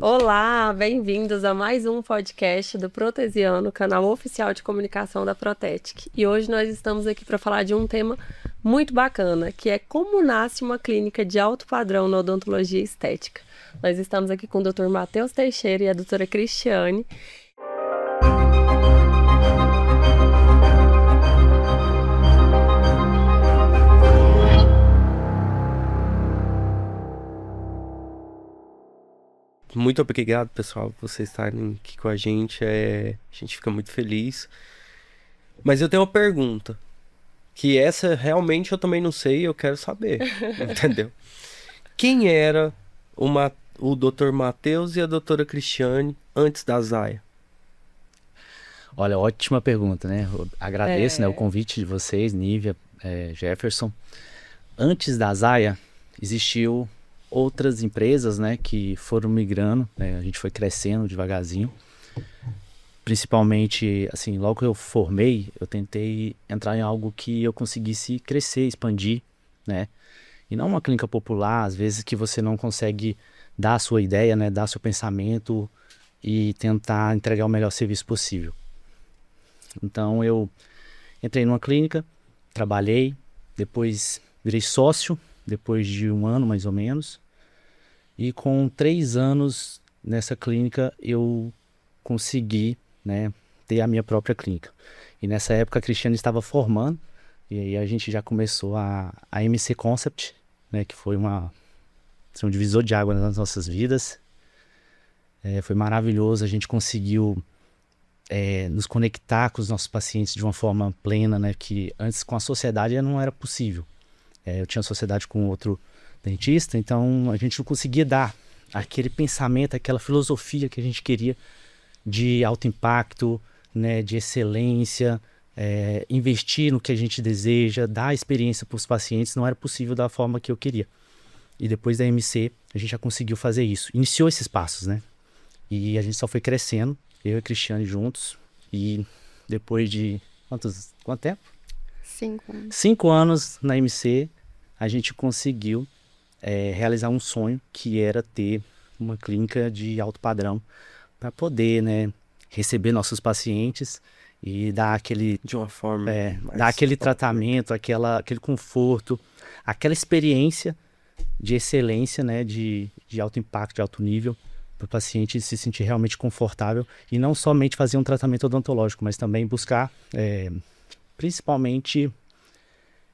Olá, bem-vindos a mais um podcast do Protesiano, canal oficial de comunicação da Protetic. E hoje nós estamos aqui para falar de um tema muito bacana, que é como nasce uma clínica de alto padrão na odontologia estética. Nós estamos aqui com o Dr. Matheus Teixeira e a doutora Cristiane. Muito obrigado, pessoal, por vocês estarem aqui com a gente. A gente fica muito feliz. Mas eu tenho uma pergunta, que essa realmente eu também não sei, eu quero saber, entendeu? Quem era o Dr. Matheus e a doutora Cristiane antes da Zaya? Olha, ótima pergunta, né? Eu agradeço, né, o convite de vocês, Nívia, Jefferson. Antes da Zaya, existiu outras empresas, né, que foram migrando, né, a gente foi crescendo devagarzinho. Principalmente, assim, logo que eu formei, eu tentei entrar em algo que eu conseguisse crescer, expandir, né? E não uma clínica popular, às vezes que você não consegue dar a sua ideia, né, dar seu pensamento e tentar entregar o melhor serviço possível. Então eu entrei numa clínica, trabalhei, depois virei sócio, depois de 1 ano mais ou menos. E com 3 anos nessa clínica eu consegui, né, ter a minha própria clínica. E nessa época a Cristiane estava formando, e aí a gente já começou a MC Concept, né, que foi um divisor de água nas nossas vidas. Foi maravilhoso, a gente conseguiu nos conectar com os nossos pacientes de uma forma plena, né, que antes com a sociedade não era possível. Eu tinha sociedade com outro dentista, então a gente não conseguia dar aquele pensamento, aquela filosofia que a gente queria de alto impacto, né, de excelência, investir no que a gente deseja, dar experiência para os pacientes, não era possível da forma que eu queria. E depois da MC, a gente já conseguiu fazer isso. Iniciou esses passos, né? E a gente só foi crescendo, eu e a Cristiane juntos, e depois de quanto tempo? 5 anos. 5 anos na MC, a gente conseguiu realizar um sonho, que era ter uma clínica de alto padrão para poder, né, receber nossos pacientes e dar aquele De uma forma dar aquele tratamento, aquele conforto, aquela experiência de excelência, né, de alto impacto, de alto nível, para o paciente se sentir realmente confortável e não somente fazer um tratamento odontológico, mas também buscar principalmente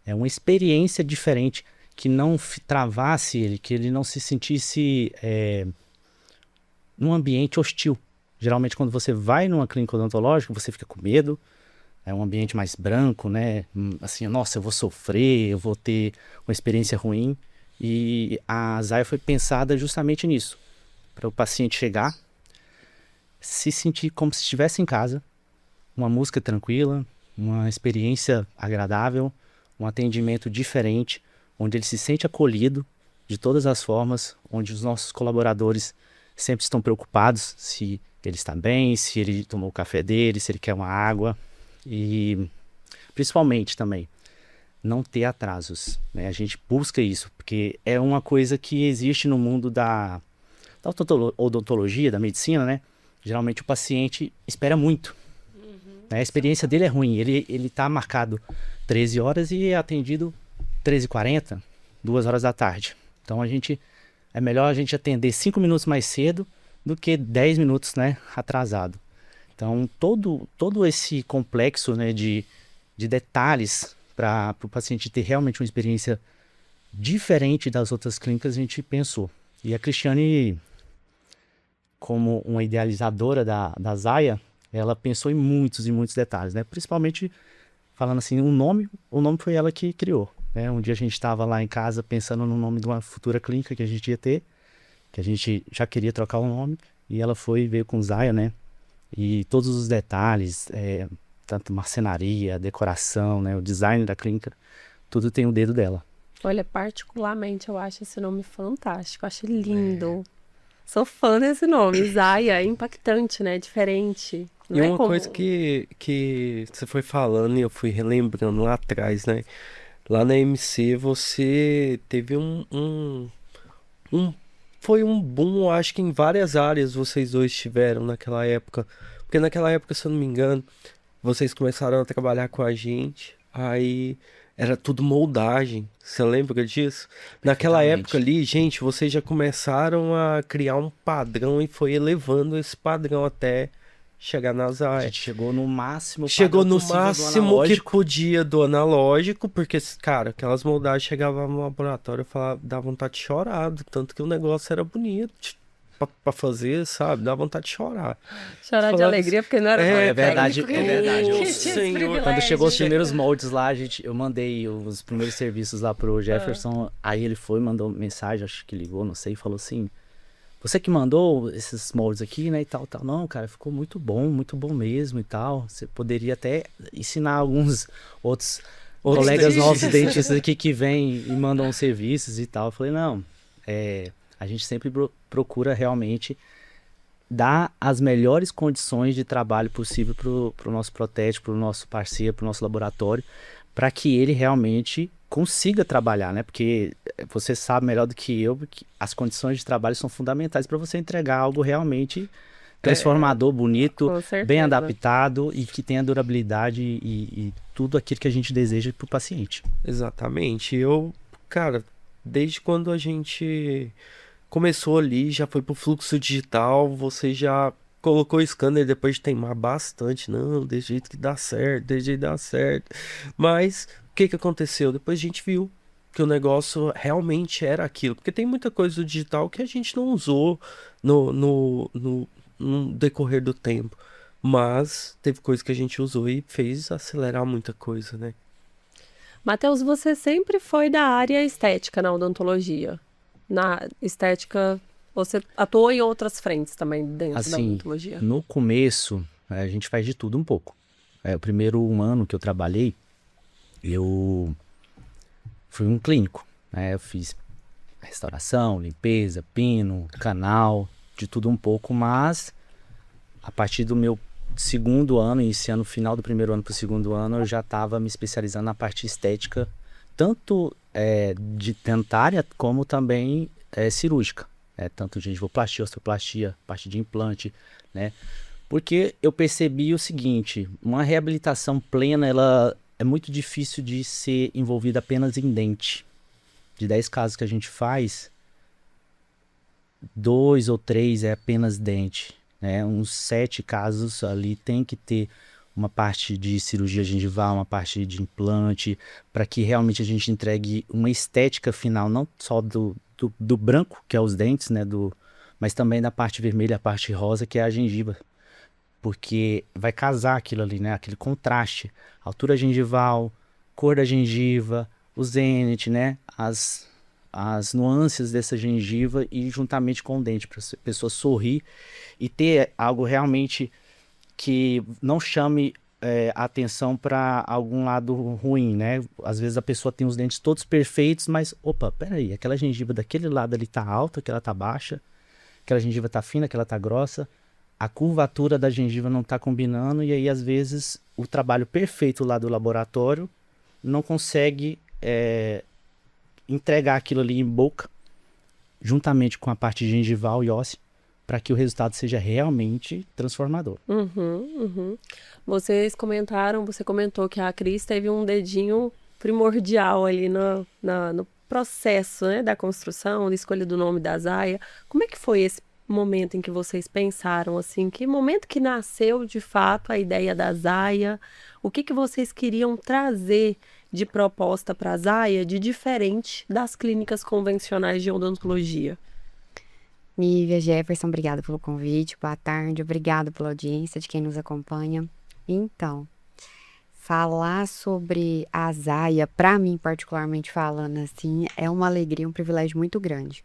uma experiência diferente, que não travasse ele, que ele não se sentisse num ambiente hostil. Geralmente quando você vai numa clínica odontológica, você fica com medo, é um ambiente mais branco, né? Assim, nossa, eu vou sofrer, eu vou ter uma experiência ruim. E a Zaya foi pensada justamente nisso, para o paciente chegar, se sentir como se estivesse em casa, uma música tranquila, uma experiência agradável, um atendimento diferente, onde ele se sente acolhido de todas as formas, onde os nossos colaboradores sempre estão preocupados se ele está bem, se ele tomou o café dele, se ele quer uma água. E principalmente também, não ter atrasos, né? A gente busca isso, porque é uma coisa que existe no mundo da odontologia, da medicina, né? Geralmente o paciente espera muito. Né? A experiência dele é ruim, ele está marcado 13 horas e é atendido 13h40, 2 horas da tarde. Então é melhor a gente atender 5 minutos mais cedo do que 10 minutos, né, atrasado. Então todo esse complexo, né, de detalhes para o paciente ter realmente uma experiência diferente das outras clínicas, a gente pensou. E a Cristiane, como uma idealizadora da Zaya, ela pensou em muitos e muitos detalhes, né? Principalmente falando assim, o nome foi ela que criou. Um dia a gente estava lá em casa pensando no nome de uma futura clínica que a gente ia ter, que a gente já queria trocar o nome, e ela veio com Zaya, né? E todos os detalhes, tanto marcenaria, decoração, né? O design da clínica, tudo tem o dedo dela. Olha, particularmente eu acho esse nome fantástico, eu acho lindo. Sou fã desse nome, Zaya, é impactante, né? Diferente. Não e é uma como... coisa que você foi falando e eu fui relembrando lá atrás, né? Lá na MC você teve um foi um boom, acho que em várias áreas vocês dois tiveram naquela época. Porque naquela época, se eu não me engano, vocês começaram a trabalhar com a gente, aí era tudo moldagem. Você lembra disso? Naquela época ali, gente, vocês já começaram a criar um padrão e foi elevando esse padrão até chegar na A Zaya. gente chegou no máximo Chegou padrão no possível do máximo que analógico. podia do analógico, porque, cara, aquelas moldagens chegavam no laboratório e dava vontade de chorar, do tanto que o negócio era bonito pra fazer, sabe? Dá vontade de chorar. Chorar de Falar alegria, porque não era É verdade, técnico. é verdade. Que Eu- tinha esse Senhor, privilégio. Quando chegou os primeiros moldes lá, eu mandei os primeiros serviços lá pro Jefferson. Aí ele foi, mandou mensagem, acho que ligou, não sei, e falou assim: você que mandou esses moldes aqui, né, e tal, tal. Não, cara, ficou muito bom mesmo e tal. Você poderia até ensinar alguns outros colegas nossos dentistas aqui que vêm e mandam serviços e tal. Eu falei, não, a gente sempre procura realmente dar as melhores condições de trabalho possível para o nosso protético, para o nosso parceiro, para o nosso laboratório, para que ele realmente consiga trabalhar, né? Porque você sabe melhor do que eu que as condições de trabalho são fundamentais para você entregar algo realmente transformador, bonito, Com certeza. bem adaptado e que tenha durabilidade e tudo aquilo que a gente deseja para o paciente. Exatamente. Eu, cara, desde quando a gente começou ali, já foi pro fluxo digital, você já colocou o scanner depois de teimar bastante. Não, desse jeito que dá certo, desse jeito dá certo. Mas o que aconteceu? Depois a gente viu que o negócio realmente era aquilo. Porque tem muita coisa do digital que a gente não usou no decorrer do tempo. Mas teve coisa que a gente usou e fez acelerar muita coisa, né? Matheus, você sempre foi da área estética na odontologia. Na estética, você atuou em outras frentes também dentro da Assim, odontologia. no começo, a gente faz de tudo um pouco. O primeiro ano que eu trabalhei, eu fui um clínico, né? Eu fiz restauração, limpeza, pino, canal, de tudo um pouco, mas a partir do meu segundo ano, iniciando o final do primeiro ano para o segundo ano, eu já estava me especializando na parte estética, tanto de dentária como também cirúrgica, tanto gengivoplastia, osteoplastia, parte de implante, né? Porque eu percebi o seguinte, uma reabilitação plena, ela é muito difícil de ser envolvida apenas em dente. De 10 casos que a gente faz, 2 ou 3 é apenas dente, né? Uns 7 casos ali tem que ter uma parte de cirurgia gengival, uma parte de implante, para que realmente a gente entregue uma estética final, não só do branco, que é os dentes, né? Mas também da parte vermelha, a parte rosa, que é a gengiva. Porque vai casar aquilo ali, né? Aquele contraste. Altura gengival, cor da gengiva, o zenith, né? As nuances dessa gengiva e juntamente com o dente, para a pessoa sorrir e ter algo realmente que não chame a atenção para algum lado ruim, né? Às vezes a pessoa tem os dentes todos perfeitos, mas, opa, peraí, aquela gengiva daquele lado ali tá alta, aquela tá baixa, aquela gengiva tá fina, aquela tá grossa, a curvatura da gengiva não tá combinando, e aí às vezes o trabalho perfeito lá do laboratório não consegue entregar aquilo ali em boca, juntamente com a parte gengival e óssea, para que o resultado seja realmente transformador. Você comentou que a Cris teve um dedinho primordial ali no processo, né, da construção, da escolha do nome da Zaya. Como é que foi esse momento em que vocês pensaram, assim, que momento que nasceu de fato a ideia da Zaya? O que vocês queriam trazer de proposta para a Zaya de diferente das clínicas convencionais de odontologia? Nívia, Jefferson, obrigada pelo convite, boa tarde, obrigada pela audiência de quem nos acompanha. Então, falar sobre a Zaya, para mim particularmente falando assim, é uma alegria, um privilégio muito grande.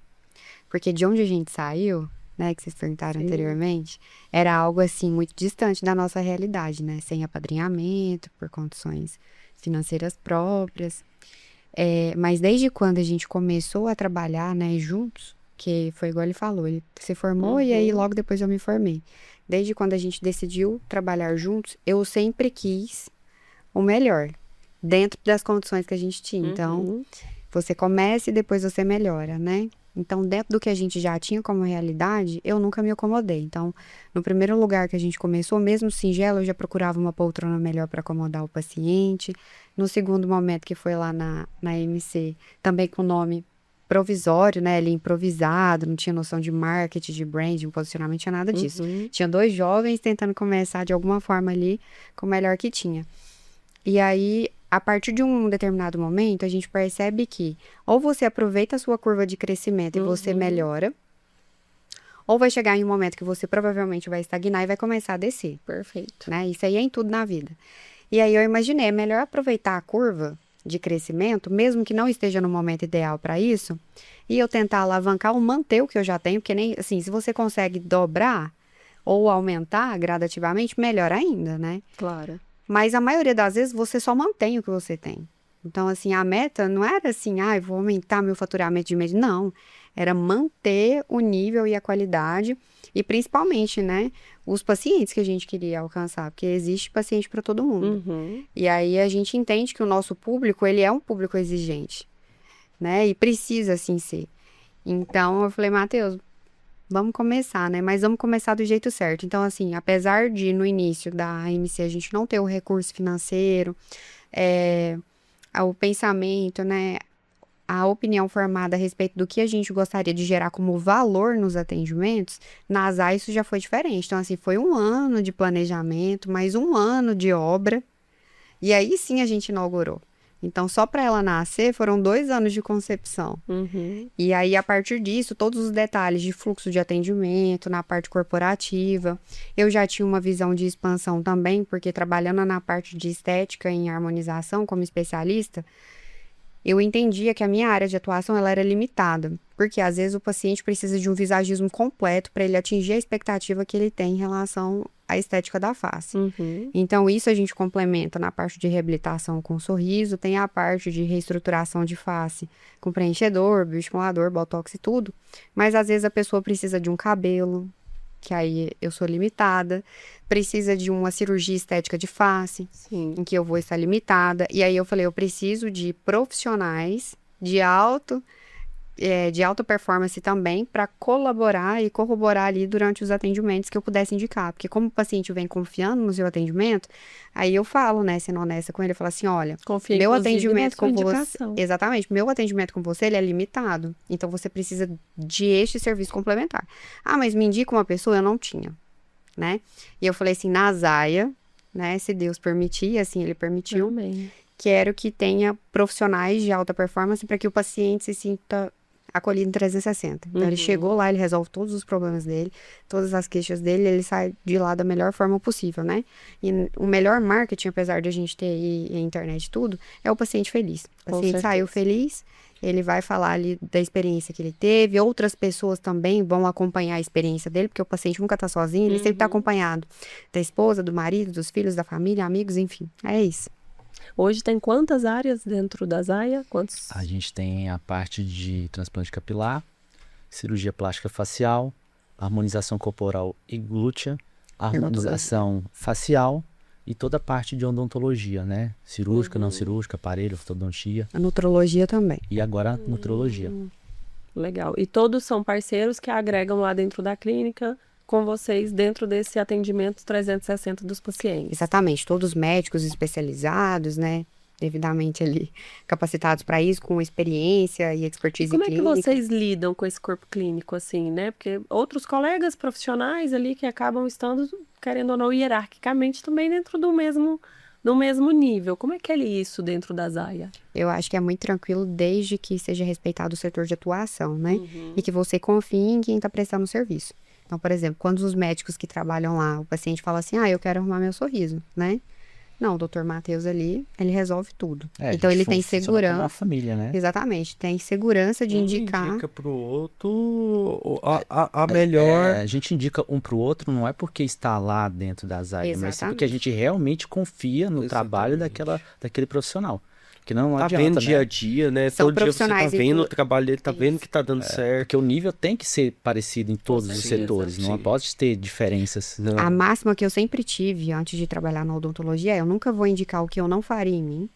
Porque de onde a gente saiu, né, que vocês perguntaram anteriormente, era algo assim muito distante da nossa realidade, né, sem apadrinhamento, por condições financeiras próprias. Mas desde quando a gente começou a trabalhar, né, juntos, que foi igual ele falou, ele se formou e aí logo depois eu me formei. Desde quando a gente decidiu trabalhar juntos, eu sempre quis o melhor, dentro das condições que a gente tinha. Então, você começa e depois você melhora, né? Então, dentro do que a gente já tinha como realidade, eu nunca me acomodei. Então, no primeiro lugar que a gente começou, mesmo singelo, eu já procurava uma poltrona melhor para acomodar o paciente. No segundo momento, que foi lá na MC, também com o nome provisório, né, ali improvisado, não tinha noção de marketing, de branding, posicionamento, não tinha nada disso. Tinha 2 jovens tentando começar de alguma forma ali com o melhor que tinha. E aí, a partir de um determinado momento, a gente percebe que ou você aproveita a sua curva de crescimento e você melhora, ou vai chegar em um momento que você provavelmente vai estagnar e vai começar a descer. Perfeito. Né? Isso aí é em tudo na vida. E aí eu imaginei, é melhor aproveitar a curva de crescimento, mesmo que não esteja no momento ideal para isso, e eu tentar alavancar ou manter o que eu já tenho, porque nem assim, se você consegue dobrar ou aumentar gradativamente, melhor ainda, né? Claro. Mas a maioria das vezes você só mantém o que você tem. Então, assim, a meta não era assim, vou aumentar meu faturamento de mês. Não, era manter o nível e a qualidade e principalmente, né, os pacientes que a gente queria alcançar, porque existe paciente para todo mundo. E aí a gente entende que o nosso público, ele é um público exigente, né, e precisa assim ser. Então, eu falei, Matheus, vamos começar, né? Mas vamos começar do jeito certo. Então, assim, apesar de no início da AMC a gente não ter o recurso financeiro, o pensamento, né? A opinião formada a respeito do que a gente gostaria de gerar como valor nos atendimentos, na ASA isso já foi diferente. Então, assim, foi 1 ano de planejamento, mais 1 ano de obra, e aí sim a gente inaugurou. Então, só para ela nascer, foram 2 anos de concepção. E aí, a partir disso, todos os detalhes de fluxo de atendimento, na parte corporativa. Eu já tinha uma visão de expansão também, porque trabalhando na parte de estética e harmonização como especialista, eu entendia que a minha área de atuação ela era limitada. Porque, às vezes, o paciente precisa de um visagismo completo para ele atingir a expectativa que ele tem em relação à estética da face. Então, isso a gente complementa na parte de reabilitação com sorriso, tem a parte de reestruturação de face com preenchedor, bioestimulador, botox e tudo. Mas, às vezes, a pessoa precisa de um cabelo, que aí eu sou limitada, precisa de uma cirurgia estética de face, em que eu vou estar limitada. E aí eu falei, eu preciso de profissionais de alta performance também para colaborar e corroborar ali durante os atendimentos que eu pudesse indicar. Porque como o paciente vem confiando no seu atendimento, aí eu falo, né, sendo honesta com ele, eu falo assim, olha, confia, meu atendimento com você... Exatamente, meu atendimento com você, ele é limitado. Então, você precisa de este serviço complementar. Mas me indica uma pessoa, eu não tinha, né? E eu falei assim, na Zaya, né, se Deus permitir, assim, ele permitiu, quero que tenha profissionais de alta performance para que o paciente se sinta acolhido em 360. Então, ele chegou lá, ele resolve todos os problemas dele, todas as queixas dele, ele sai de lá da melhor forma possível, né? E o melhor marketing, apesar de a gente ter aí a internet e tudo, é o paciente feliz. O paciente saiu feliz, ele vai falar ali da experiência que ele teve, outras pessoas também vão acompanhar a experiência dele, porque o paciente nunca tá sozinho, ele sempre tá acompanhado da esposa, do marido, dos filhos, da família, amigos, enfim, é isso. Hoje tem quantas áreas dentro da Zaya? Quantos? A gente tem a parte de transplante capilar, cirurgia plástica facial, harmonização corporal e glútea, harmonização facial e toda a parte de odontologia, né? Cirúrgica, não cirúrgica, aparelho, ortodontia. A nutrologia também. E agora a nutrologia. Legal. E todos são parceiros que agregam lá dentro da clínica com vocês dentro desse atendimento 360 dos pacientes. Exatamente, todos médicos especializados, né, devidamente ali capacitados para isso, com experiência e expertise clínica. Como é que vocês lidam com esse corpo clínico, assim, né? Porque outros colegas profissionais ali que acabam estando, querendo ou não, hierarquicamente também dentro do mesmo nível. Como é que é isso dentro da Zaya? Eu acho que é muito tranquilo desde que seja respeitado o setor de atuação, né? E que você confie em quem está prestando o serviço. Então, por exemplo, quando os médicos que trabalham lá, o paciente fala assim, eu quero arrumar meu sorriso, né? Não, o doutor Matheus ali, ele resolve tudo. Então, ele tem segurança. A família, né? Exatamente, tem segurança de indicar. Indica pro outro a melhor. A gente indica um pro outro, não é porque está lá dentro da Zaya, mas porque a gente realmente confia no trabalho daquele profissional. Que não adianta, vendo né? dia a dia, né? São Todo dia você tá profissionais vendo o trabalho dele, tá vendo que tá dando certo. Porque o nível tem que ser parecido em todos os setores, não pode ter diferenças. Não. A máxima que eu sempre tive antes de trabalhar na odontologia é eu nunca vou indicar o que eu não faria em mim,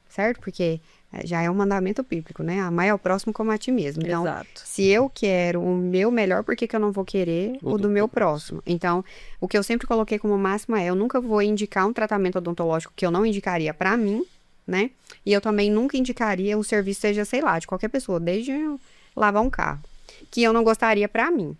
certo? Porque já é um mandamento bíblico, né? Amar ao próximo como a ti mesmo. Então, Exato. se eu quero o meu melhor, por que que eu não vou querer o do meu próximo? Então, o que eu sempre coloquei como máxima é, eu nunca vou indicar um tratamento odontológico que eu não indicaria pra mim, né? E eu também nunca indicaria um serviço, seja, sei lá, de qualquer pessoa, desde lavar um carro, que eu não gostaria pra mim.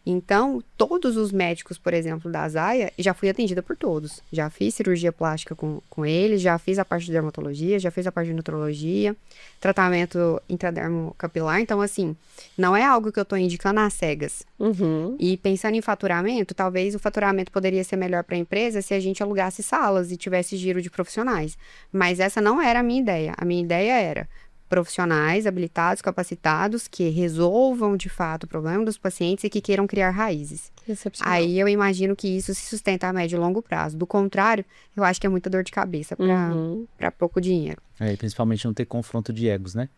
Então, todos os médicos, por exemplo, da Zaya, já fui atendida por todos. Já fiz cirurgia plástica com eles, já fiz a parte de dermatologia, já fiz a parte de nutrologia, tratamento intradermo capilar. Então, assim, não é algo que eu tô indicando às cegas. Uhum. E pensando em faturamento, talvez o faturamento poderia ser melhor para a empresa se a gente alugasse salas e tivesse giro de profissionais. Mas essa não era a minha ideia. A minha ideia era profissionais habilitados, capacitados, que resolvam de fato o problema dos pacientes e que queiram criar raízes. Excepcional. Aí eu imagino que isso se sustenta a médio e longo prazo. Do contrário, eu acho que é muita dor de cabeça para pouco dinheiro. E principalmente não ter confronto de egos, né?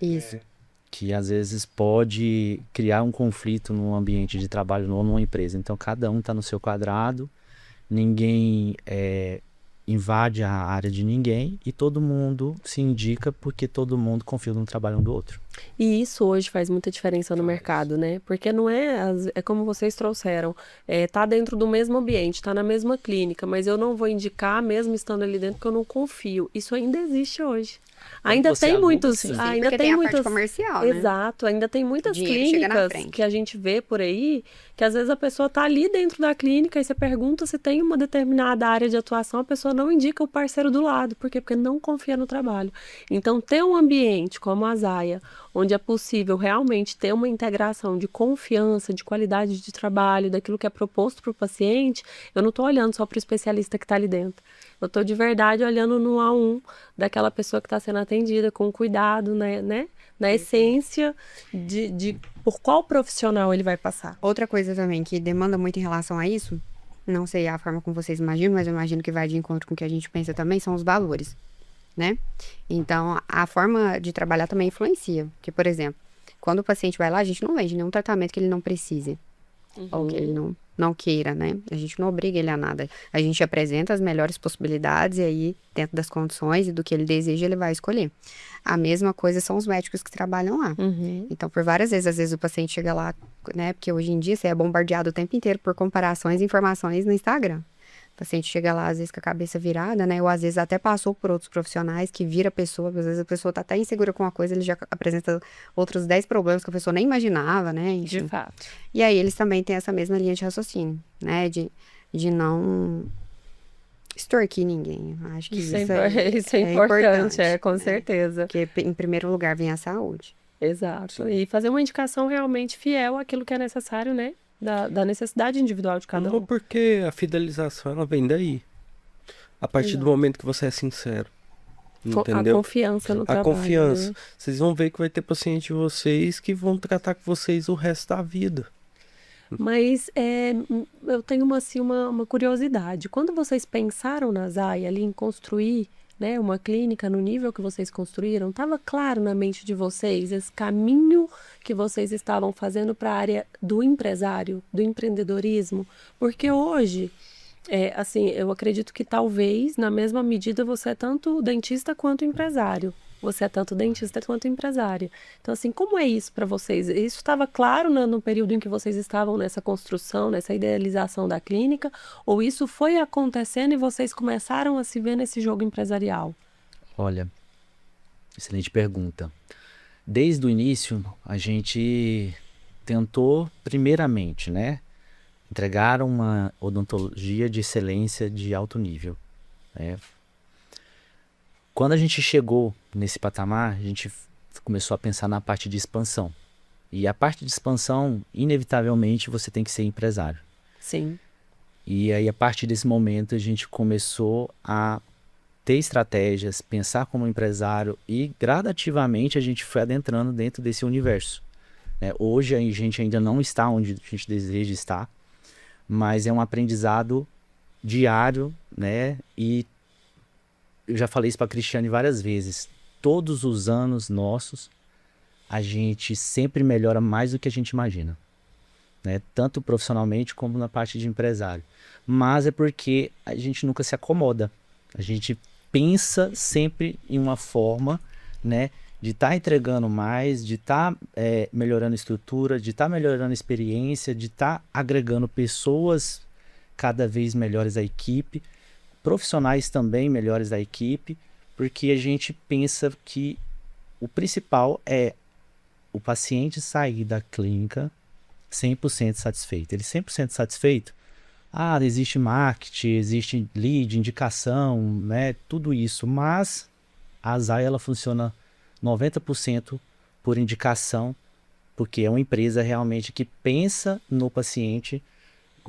Isso. Que às vezes pode criar um conflito num ambiente de trabalho ou numa empresa. Então cada um está no seu quadrado, ninguém invade a área de ninguém e todo mundo se indica porque todo mundo confia no trabalho um do outro. E isso hoje faz muita diferença no mercado, né? Porque não é como vocês trouxeram, tá dentro do mesmo ambiente, tá na mesma clínica, mas eu não vou indicar mesmo estando ali dentro porque eu não confio. Isso ainda existe hoje. Ainda você tem aluga, muitos, sim. ainda Porque tem tem a muitas parte comercial, né? Exato, ainda tem muitas Dinheiro chega na clínicas frente. que a gente vê por aí, que às vezes a pessoa tá ali dentro da clínica e você pergunta se tem uma determinada área de atuação, a pessoa não indica o parceiro do lado. Por quê? Porque não confia no trabalho. Então, ter um ambiente como a Zaya, onde é possível realmente ter uma integração de confiança, de qualidade de trabalho, daquilo que é proposto para o paciente, eu não estou olhando só para o especialista que está ali dentro. Eu estou de verdade olhando no a um daquela pessoa que está sendo atendida com cuidado, né? Na essência de por qual profissional ele vai passar. Outra coisa também que demanda muito em relação a isso, não sei a forma como vocês imaginam, mas eu imagino que vai de encontro com o que a gente pensa também, são os valores, né? Então, a forma de trabalhar também influencia. Porque, por exemplo, quando o paciente vai lá, a gente não vende nenhum tratamento que ele não precise. Ou que ele não queira, né? A gente não obriga ele a nada. A gente apresenta as melhores possibilidades e aí, dentro das condições e do que ele deseja, ele vai escolher. A mesma coisa são os médicos que trabalham lá. Então, por várias vezes, às vezes o paciente chega lá, né? Porque hoje em dia você é bombardeado o tempo inteiro por comparações e informações no Instagram. O paciente chega lá, às vezes, com a cabeça virada, né? Ou às vezes até passou por outros profissionais que vira a pessoa, às vezes a pessoa tá até insegura com uma coisa, ele já apresenta outros 10 problemas que a pessoa nem imaginava, né? Enfim. De fato. E aí eles também têm essa mesma linha de raciocínio, né? De não extorquir ninguém. Acho que Isso é importante, com certeza. Porque em primeiro lugar vem a saúde. Exato. E fazer uma indicação realmente fiel àquilo que é necessário, né? Da necessidade individual de cada Não, um. porque a fidelização, ela vem daí. A partir do momento que você é sincero. Entendeu? A confiança no A trabalho. confiança. Né? Vocês vão ver que vai ter paciente de vocês que vão tratar com vocês o resto da vida. Mas eu tenho uma curiosidade. Quando vocês pensaram na Zaya ali em construir, né, uma clínica no nível que vocês construíram, estava claro na mente de vocês esse caminho que vocês estavam fazendo para a área do empresário, do empreendedorismo? Porque hoje, assim, eu acredito que talvez, na mesma medida, você é tanto dentista quanto empresário. Você é tanto dentista quanto empresária. Então, assim, como é isso para vocês? Isso estava claro no período em que vocês estavam nessa construção, nessa idealização da clínica? Ou isso foi acontecendo e vocês começaram a se ver nesse jogo empresarial? Olha, excelente pergunta. Desde o início, a gente tentou, primeiramente, né, entregar uma odontologia de excelência de alto nível, né? Quando a gente chegou nesse patamar, a gente começou a pensar na parte de expansão. E a parte de expansão, inevitavelmente, você tem que ser empresário. Sim. E aí, a partir desse momento, a gente começou a ter estratégias, pensar como empresário e, gradativamente, a gente foi adentrando dentro desse universo. Hoje, a gente ainda não está onde a gente deseja estar, mas é um aprendizado diário, né? E eu já falei isso para a Cristiane várias vezes. Todos os anos nossos, a gente sempre melhora mais do que a gente imagina, né? Tanto profissionalmente como na parte de empresário. Mas é porque a gente nunca se acomoda. A gente pensa sempre em uma forma né? De estar entregando mais, de estar melhorando a estrutura, de estar melhorando a experiência, de estar agregando pessoas cada vez melhores à equipe, profissionais também melhores à equipe, porque a gente pensa que o principal é o paciente sair da clínica 100% satisfeito. Ele 100% satisfeito, existe marketing, existe lead, indicação, né, tudo isso, mas a Azaya, ela funciona 90% por indicação, porque é uma empresa realmente que pensa no paciente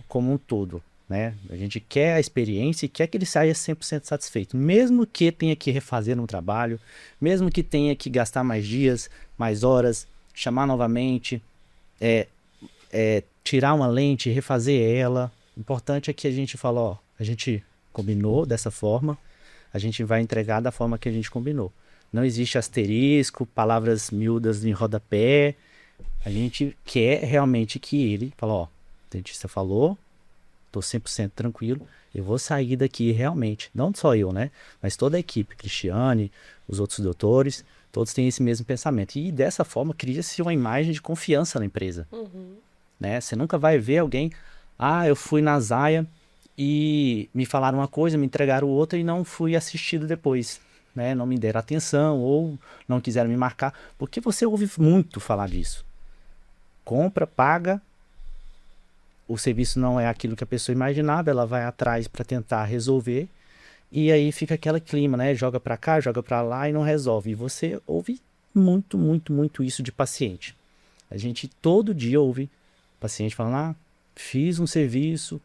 como um todo, né? A gente quer a experiência e quer que ele saia 100% satisfeito, mesmo que tenha que refazer um trabalho, mesmo que tenha que gastar mais dias, mais horas, chamar novamente, tirar uma lente, refazer ela. O importante é que a gente fala, a gente combinou dessa forma, a gente vai entregar da forma que a gente combinou. Não existe asterisco, palavras miúdas em rodapé. A gente quer realmente que ele fale, o dentista falou, estou 100% tranquilo, eu vou sair daqui realmente. Não só eu, né? Mas toda a equipe, Cristiane, os outros doutores, todos têm esse mesmo pensamento. E dessa forma cria-se uma imagem de confiança na empresa. Né? Você nunca vai ver alguém, eu fui na Azaya e me falaram uma coisa, me entregaram outra e não fui assistido depois. Né? Não me deram atenção ou não quiseram me marcar, porque você ouve muito falar disso. Compra, paga, o serviço não é aquilo que a pessoa imaginava, ela vai atrás para tentar resolver e aí fica aquele clima, né? Joga para cá, joga para lá e não resolve. E você ouve muito, muito, muito isso de paciente. A gente todo dia ouve paciente falando, fiz um serviço,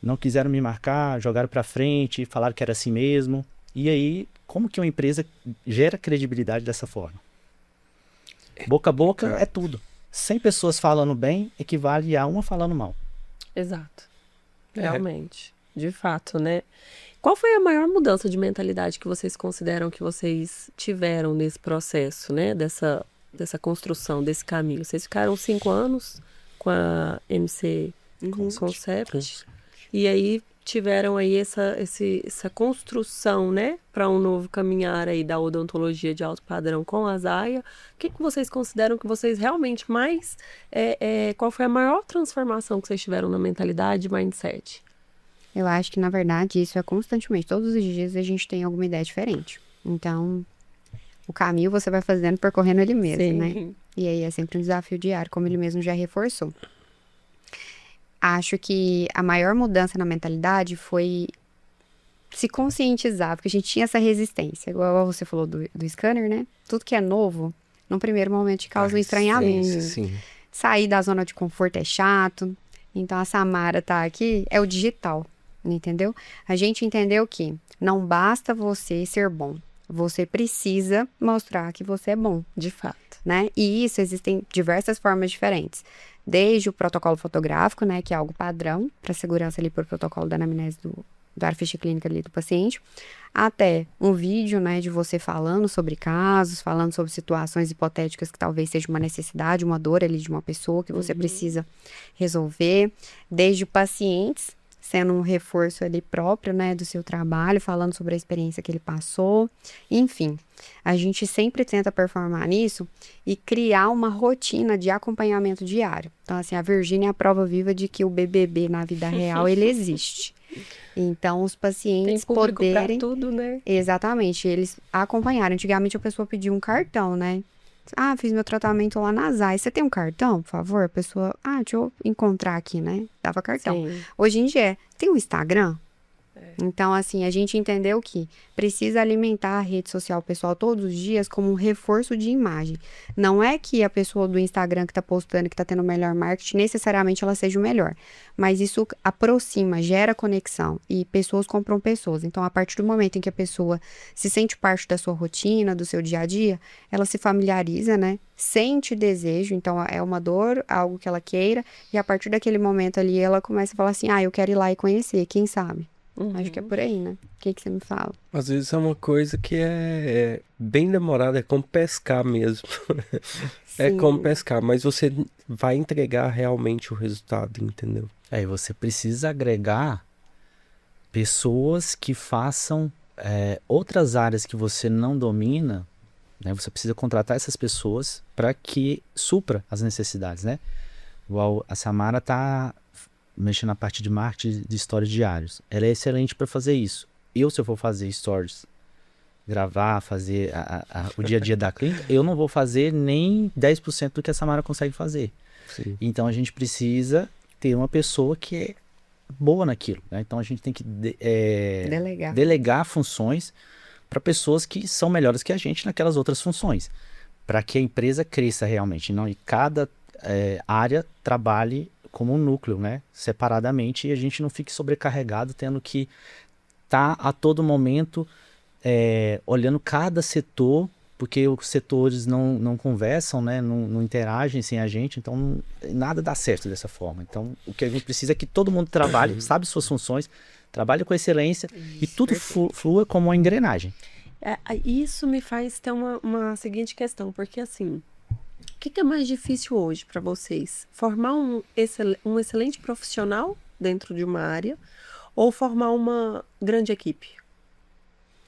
não quiseram me marcar, jogaram para frente, falaram que era assim mesmo. E aí, como que uma empresa gera credibilidade dessa forma? Boca a boca é tudo. 100 pessoas falando bem equivale a uma falando mal. Exato. Realmente. De fato, né? Qual foi a maior mudança de mentalidade que vocês consideram que vocês tiveram nesse processo, né? Dessa construção, desse caminho? Vocês ficaram 5 anos com a MC Concept. E aí tiveram aí essa construção, né, para um novo caminhar aí da odontologia de alto padrão com a Azaya. O que vocês consideram que vocês realmente mais... qual foi a maior transformação que vocês tiveram na mentalidade e mindset? Eu acho que, na verdade, isso é constantemente. Todos os dias a gente tem alguma ideia diferente. Então, o caminho você vai fazendo, percorrendo ele mesmo, né? E aí é sempre um desafio diário, como ele mesmo já reforçou. Acho que a maior mudança na mentalidade foi se conscientizar, porque a gente tinha essa resistência, igual você falou do scanner, né? Tudo que é novo, no primeiro momento te causa um estranhamento. Sim. Sair da zona de conforto é chato. Então a Samara tá aqui, é o digital, entendeu? A gente entendeu que não basta você ser bom, você precisa mostrar que você é bom, de fato, né? E isso existem diversas formas diferentes. Desde o protocolo fotográfico, né, que é algo padrão para segurança ali por protocolo da anamnese da ficha clínica ali do paciente, até um vídeo, né, de você falando sobre casos, falando sobre situações hipotéticas que talvez seja uma necessidade, uma dor ali de uma pessoa que você precisa resolver, desde pacientes sendo um reforço ali próprio, né, do seu trabalho, falando sobre a experiência que ele passou, enfim. A gente sempre tenta performar nisso e criar uma rotina de acompanhamento diário. Então, assim, a Virgínia é a prova viva de que o BBB na vida real, ele existe. Então, os pacientes tem público poderem... pra tudo, né? Exatamente, eles acompanharam. Antigamente, a pessoa pedia um cartão, né? Fiz meu tratamento lá na Azaya. Você tem um cartão, por favor? A pessoa, deixa eu encontrar aqui, né? Dava cartão. Sim. Hoje em dia, tem um Instagram? Então, assim, a gente entendeu que precisa alimentar a rede social pessoal todos os dias como um reforço de imagem. Não é que a pessoa do Instagram que está postando, que está tendo o melhor marketing, necessariamente ela seja o melhor. Mas isso aproxima, gera conexão e pessoas compram pessoas. Então, a partir do momento em que a pessoa se sente parte da sua rotina, do seu dia a dia, ela se familiariza, né? Sente desejo, então é uma dor, algo que ela queira. E a partir daquele momento ali, ela começa a falar assim, eu quero ir lá e conhecer, quem sabe? Acho que é por aí, né? O que você me fala? Às vezes é uma coisa que é bem demorada, é como pescar mesmo. É como pescar, mas você vai entregar realmente o resultado, entendeu? E você precisa agregar pessoas que façam outras áreas que você não domina né? Você precisa contratar essas pessoas para que supra as necessidades, né? Igual a Samara tá mexendo na parte de marketing de stories diários. Ela é excelente para fazer isso. Se eu for fazer stories, gravar, fazer o dia a dia da clínica, eu não vou fazer nem 10% do que a Samara consegue fazer. Sim. Então a gente precisa ter uma pessoa que é boa naquilo, né? Então a gente tem que delegar funções para pessoas que são melhores que a gente naquelas outras funções, para que a empresa cresça realmente, não, e cada área trabalhe como um núcleo, né? Separadamente, e a gente não fique sobrecarregado tendo que estar a todo momento olhando cada setor, porque os setores não conversam, né? Não interagem sem a gente, então nada dá certo dessa forma. Então o que a gente precisa é que todo mundo trabalhe, sabe suas funções, trabalhe com excelência e tudo flua como uma engrenagem. Isso me faz ter uma seguinte questão, porque assim, o que é mais difícil hoje para vocês? Formar um excelente profissional dentro de uma área ou formar uma grande equipe?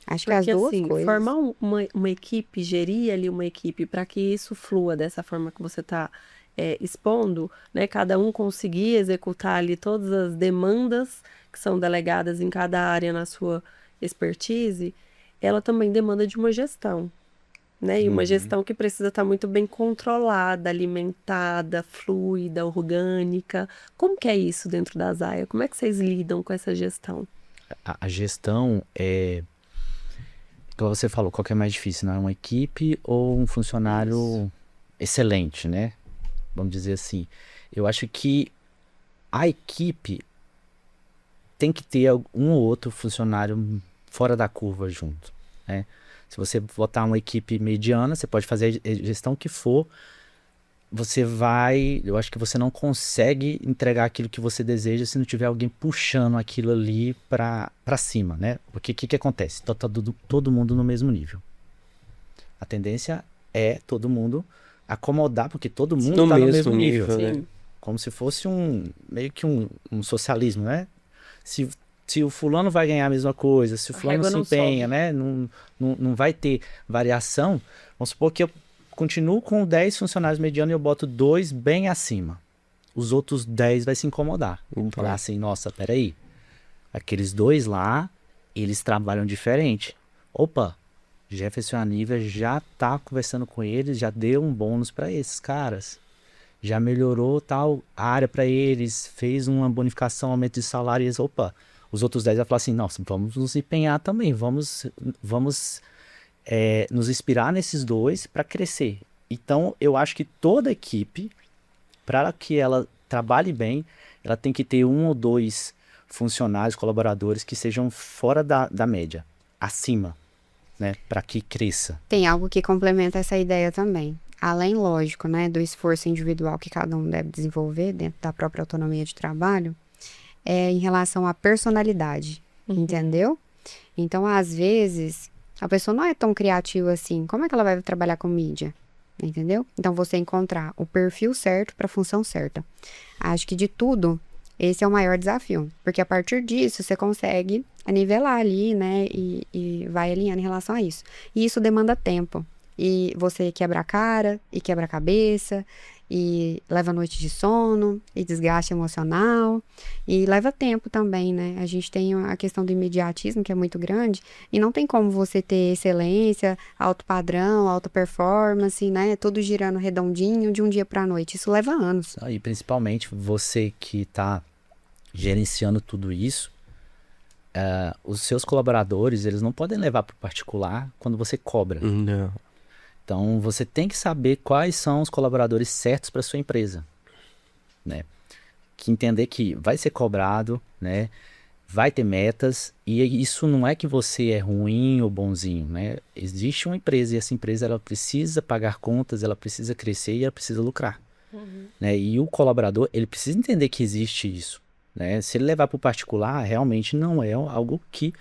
Acho que as duas coisas. Formar uma equipe, gerir ali uma equipe para que isso flua dessa forma que você está expondo, né? Cada um conseguir executar ali todas as demandas que são delegadas em cada área na sua expertise, ela também demanda de uma gestão, né? E uma gestão que precisa estar muito bem controlada, alimentada, fluida, orgânica. Como que é isso dentro da Zaya? Como é que vocês lidam com essa gestão? A gestão como você falou, qual que é mais difícil, né? Uma equipe ou um funcionário excelente, né? Vamos dizer assim. Eu acho que a equipe tem que ter um ou outro funcionário fora da curva junto, né? Se você botar uma equipe mediana, você pode fazer a gestão que for, eu acho que você não consegue entregar aquilo que você deseja se não tiver alguém puxando aquilo ali para cima, né? Porque o que acontece? Tá todo mundo no mesmo nível. A tendência é todo mundo acomodar, porque todo mundo está no mesmo nível. Né? Como se fosse meio que um socialismo, né? Se o fulano vai ganhar a mesma coisa, se o fulano se empenha, né? Não vai ter variação. Vamos supor que eu continuo com 10 funcionários medianos e eu boto 2 bem acima. Os outros 10 vai se incomodar. Falar assim, nossa, peraí. Aqueles 2 lá, eles trabalham diferente. Opa, Jefferson e Aníbal já tá conversando com eles, já deu um bônus para esses caras. Já melhorou tal área para eles, fez uma bonificação, aumento de salário e eles, opa, os outros 10 vão falar assim, nossa, vamos nos empenhar também, vamos nos inspirar nesses 2 para crescer. Então, eu acho que toda equipe, para que ela trabalhe bem, ela tem que ter 1 ou 2 funcionários, colaboradores que sejam fora da média, acima, né, para que cresça. Tem algo que complementa essa ideia também. Além, lógico, né, do esforço individual que cada um deve desenvolver dentro da própria autonomia de trabalho, em relação à personalidade, entendeu? Então, às vezes, a pessoa não é tão criativa assim. Como é que ela vai trabalhar com mídia? Entendeu? Então, você encontrar o perfil certo para a função certa. Acho que de tudo, esse é o maior desafio. Porque a partir disso, você consegue nivelar ali, né? E vai alinhando em relação a isso. E isso demanda tempo. E você quebra a cara, e quebra a cabeça, e leva noite de sono, e desgaste emocional, e leva tempo também, né? A gente tem a questão do imediatismo, que é muito grande, e não tem como você ter excelência, alto padrão, alta performance, né? Tudo girando redondinho de um dia para a noite. Isso leva anos. E principalmente você que está gerenciando tudo isso, os seus colaboradores, eles não podem levar para o particular quando você cobra. Não. Então, você tem que saber quais são os colaboradores certos para sua empresa, né? Que entender que vai ser cobrado, né? Vai ter metas, e isso não é que você é ruim ou bonzinho, né? Existe uma empresa, e essa empresa ela precisa pagar contas, ela precisa crescer e ela precisa lucrar, né? E o colaborador, ele precisa entender que existe isso, né? Se ele levar para o particular, realmente não é algo que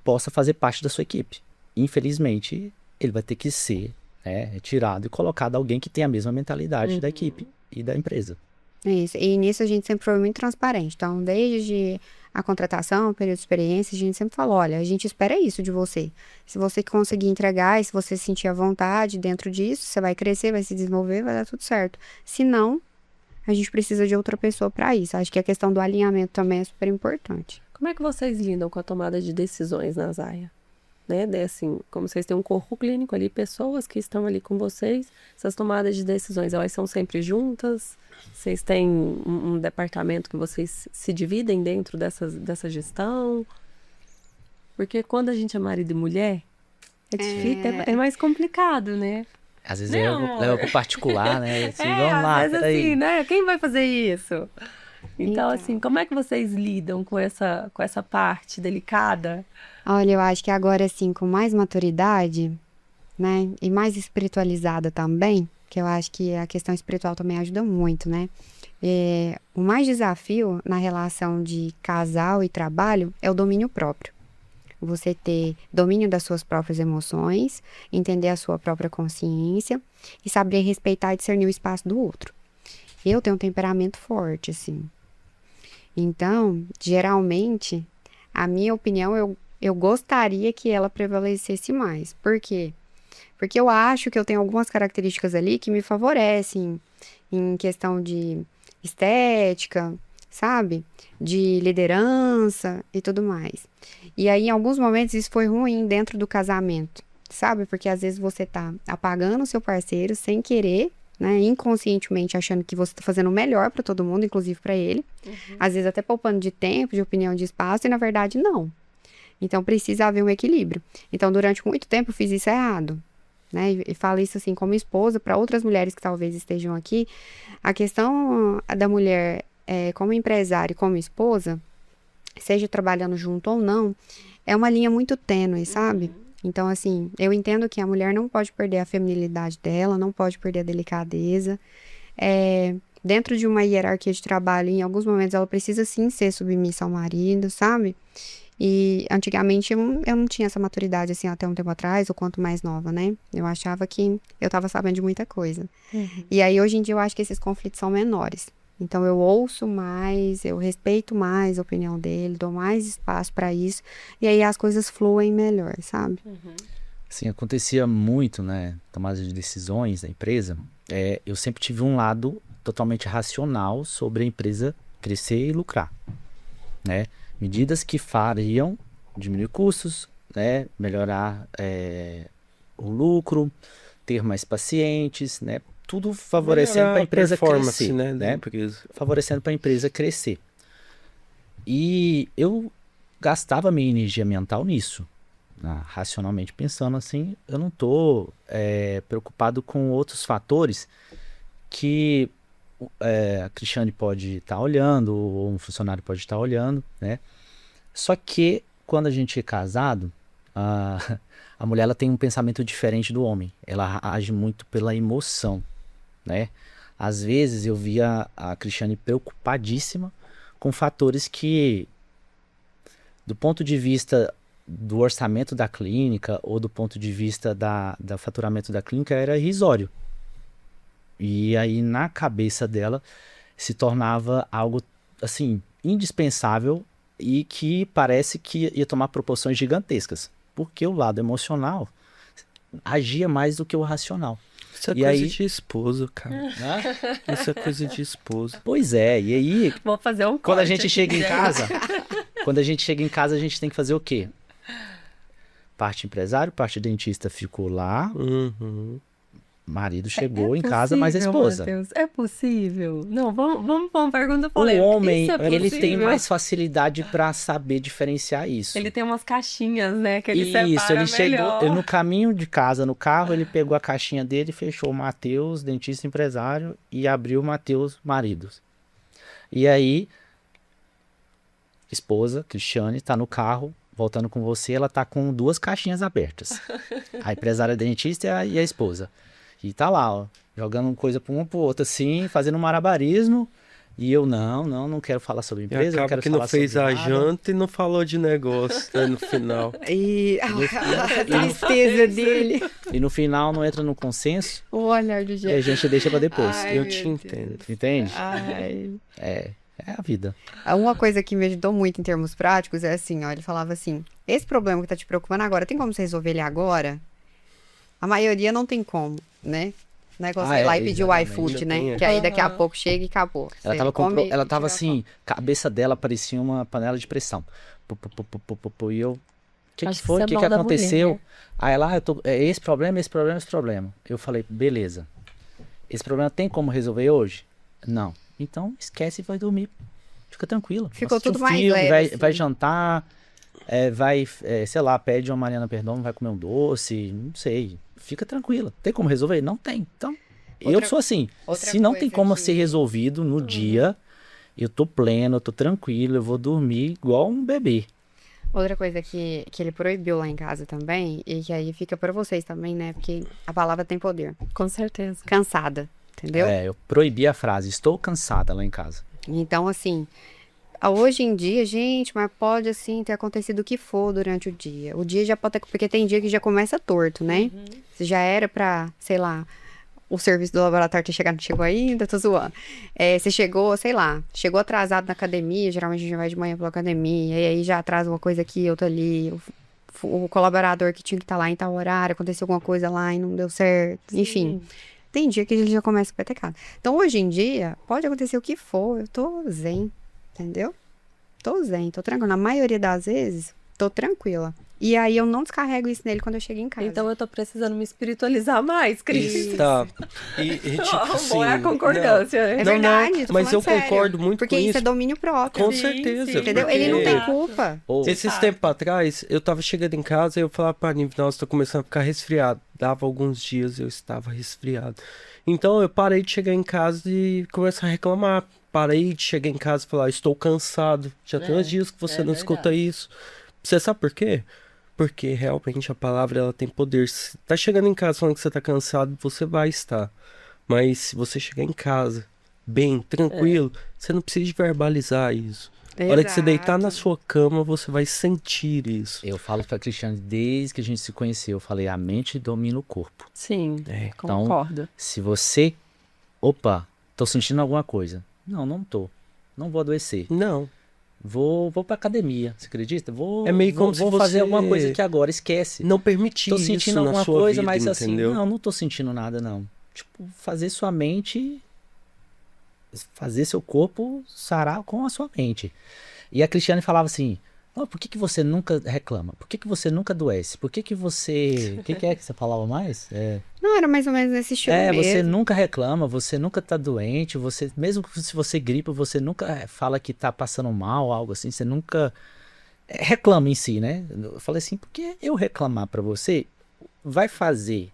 possa fazer parte da sua equipe. Infelizmente, ele vai ter que ser retirado e colocado alguém que tem a mesma mentalidade da equipe e da empresa. Isso. E nisso a gente sempre foi muito transparente. Então, desde a contratação, o período de experiência, a gente sempre fala, olha, a gente espera isso de você. Se você conseguir entregar e se você sentir a vontade dentro disso, você vai crescer, vai se desenvolver, vai dar tudo certo. Se não, a gente precisa de outra pessoa para isso. Acho que a questão do alinhamento também é super importante. Como é que vocês lidam com a tomada de decisões na Zaya? Né? Assim, como vocês têm um corpo clínico ali, pessoas que estão ali com vocês, essas tomadas de decisões, elas são sempre juntas? Vocês têm um departamento que vocês se dividem dentro dessa gestão? Porque quando a gente é marido e mulher, é difícil, é mais complicado, né? Às vezes leva pro particular, né? Assim, vamos lá, às vezes assim, né? Quem vai fazer isso? Então, assim, como é que vocês lidam com essa parte delicada? Olha, eu acho que agora, assim, com mais maturidade, né? E mais espiritualizada também, que eu acho que a questão espiritual também ajuda muito, né? O mais desafio na relação de casal e trabalho é o domínio próprio. Você ter domínio das suas próprias emoções, entender a sua própria consciência e saber respeitar e discernir o espaço do outro. Eu tenho um temperamento forte, assim. Então, geralmente, a minha opinião, eu gostaria que ela prevalecesse mais. Por quê? Porque eu acho que eu tenho algumas características ali que me favorecem em questão de estética, sabe? De liderança e tudo mais. E aí, em alguns momentos, isso foi ruim dentro do casamento, sabe? Porque às vezes você tá apagando o seu parceiro sem querer, né? Inconscientemente achando que você tá fazendo o melhor para todo mundo, inclusive para ele. Às vezes até poupando de tempo, de opinião, de espaço, e na verdade não. Então precisa haver um equilíbrio. Então durante muito tempo eu fiz isso errado, né? E falo isso assim como esposa para outras mulheres que talvez estejam aqui. A questão da mulher como empresária e como esposa, seja trabalhando junto ou não, é uma linha muito tênue, sabe? Então, assim, eu entendo que a mulher não pode perder a feminilidade dela, não pode perder a delicadeza. Dentro de uma hierarquia de trabalho, em alguns momentos, ela precisa sim ser submissa ao marido, sabe? E antigamente eu não tinha essa maturidade, assim, até um tempo atrás, ou quanto mais nova, né? Eu achava que eu tava sabendo de muita coisa. E aí, hoje em dia, eu acho que esses conflitos são menores. Então, eu ouço mais, eu respeito mais a opinião dele, dou mais espaço para isso. E aí, as coisas fluem melhor, sabe? Sim, acontecia muito, né? Tomada de decisões da empresa. Eu sempre tive um lado totalmente racional sobre a empresa crescer e lucrar, né? Medidas que fariam diminuir custos, né? Melhorar o lucro, ter mais pacientes, né? Tudo favorecendo para a empresa crescer, né? Porque... Favorecendo para a empresa crescer. E eu gastava minha energia mental nisso, né? Racionalmente pensando assim, eu não estou preocupado com outros fatores que a Cristiane pode estar olhando, ou um funcionário pode estar olhando, né? Só que quando a gente é casado, a mulher ela tem um pensamento diferente do homem. Ela age muito pela emoção, né? Às vezes eu via a Cristiane preocupadíssima com fatores que, do ponto de vista do orçamento da clínica ou do ponto de vista do faturamento da clínica, era irrisório. E aí na cabeça dela se tornava algo assim indispensável e que parece que ia tomar proporções gigantescas, porque o lado emocional agia mais do que o racional. Isso é coisa de esposo, cara. Isso é coisa de esposo. Pois é, e aí... Vou fazer um quando a gente chega em casa, quando a gente chega em casa, a gente tem que fazer o quê? Parte empresário, parte dentista ficou lá. Marido chegou em casa, mas a esposa. Mateus, é possível? Não, vamos para uma pergunta polêmica. O homem, ele tem mais facilidade para saber diferenciar isso. Ele tem umas caixinhas, né, que ele isso, separa ele melhor. chegou no caminho de casa, no carro, ele pegou a caixinha dele, fechou o Mateus, dentista empresário, e abriu o Mateus, maridos. E aí, esposa, Cristiane, tá no carro, voltando com você, ela tá com 2 caixinhas abertas. A empresária dentista e a esposa. E tá lá, ó, jogando coisa para um pro outro, assim, fazendo um malabarismo. E eu, não quero falar sobre empresa, não quero que falar não fez sobre a nada. janta e não falou de negócio, né, no final. E a tristeza dele. E no final não entra no consenso, O olhar do e a jeito. gente deixa para depois. Ai, eu meu te Deus. entendo. Entende? Ai. É a vida. Uma coisa que me ajudou muito em termos práticos é assim, ó, ele falava assim, esse problema que tá te preocupando agora, tem como você resolver ele agora? A maioria não tem como, né? O negócio é ir lá e pedir o exatamente. iFood, né? Que aí daqui a Aham. pouco chega e acabou. Ela Você tava, come ela e tava tira a assim, cabeça dela parecia uma panela de pressão. Pu, pu, pu, pu, pu, pu, pu, e eu, o que Acho que foi? isso O é que mal que da aconteceu? mulher, né? Aí lá, é esse problema, esse problema, esse problema. Eu falei, beleza. Esse problema tem como resolver hoje? Não. Então, esquece e vai dormir. Fica tranquilo. Ficou Assiste tudo um mais filme, leve, vai, assim. vai jantar, sei lá, pede uma Mariana Perdomo, vai comer um doce, não sei. Fica tranquilo. Tem como resolver? Não tem. Então, eu Outra- sou assim. outra Se não tem coisa como que- ser resolvido no dia, eu tô pleno, eu tô tranquilo, eu vou dormir igual um bebê. Outra coisa que ele proibiu lá em casa também, e que aí fica pra vocês também, né? Porque a palavra tem poder. Com certeza. Cansada, entendeu? Eu proibi a frase, estou cansada lá em casa. Então, assim, hoje em dia, gente, mas pode, assim, ter acontecido o que for durante o dia. O dia já pode ter... Porque tem dia que já começa torto, né? Se já era pra, sei lá, o serviço do laboratório ter chegado, não chegou ainda, tô zoando. Você chegou, sei lá, chegou atrasado na academia, geralmente a gente vai de manhã pela academia, e aí já atrasa uma coisa aqui, outra ali. O colaborador que tinha que estar lá em tal horário, aconteceu alguma coisa lá e não deu certo. Enfim, tem dia que ele já começa a petecado. Então, hoje em dia, pode acontecer o que for, eu tô zen, entendeu? Tô zen, tô tranquila. Na maioria das vezes, tô tranquila. E aí, eu não descarrego isso nele quando eu chego em casa. Então eu tô precisando me espiritualizar mais, Cris. Tá. E tipo assim... Bom, é a concordância, É né? Não, verdade, tô mas falando eu sério. concordo muito Porque com isso isso. é domínio próprio. Com Sim, certeza. sim. Entendeu? Ele não porque- tem culpa. Ou, Esses tempos atrás, eu tava chegando em casa e eu falava pra Nive, nossa, tô começando a ficar resfriado. Dava alguns dias eu estava resfriado. Então eu parei de chegar em casa e começar a reclamar. Parei de chegar em casa e falar, estou cansado. Já tem uns dias que você não escuta isso. Você sabe por quê? Porque realmente a palavra ela tem poder. Se tá chegando em casa falando que você tá cansado, você vai estar. Mas se você chegar em casa bem, tranquilo, você não precisa verbalizar isso. A hora que você deitar na sua cama, você vai sentir isso. eu falo pra Cristiane, desde que a gente se conheceu, eu falei, a mente domina o corpo. Sim, É, então- concordo. Se você, opa, tô sentindo alguma coisa. Não tô. Não vou adoecer. Não. Vou pra academia, você acredita? É meio como se vou fazer você alguma coisa aqui agora, esquece. Não permitir Tô isso sentindo na alguma sua coisa, vida, mas assim, entendeu? não tô sentindo nada, não. Tipo, fazer sua mente, fazer seu corpo sarar com a sua mente. E a Cristiane falava assim, "Oh, por que você nunca reclama? Por que você nunca adoece? Por que você... O que é que você falava mais? Não, era mais ou menos nesse estilo mesmo. Você nunca reclama, você nunca tá doente, você, mesmo que se você gripa, você nunca fala que tá passando mal, algo assim, você nunca reclama em si, né? Eu falei assim, porque eu reclamar pra você vai fazer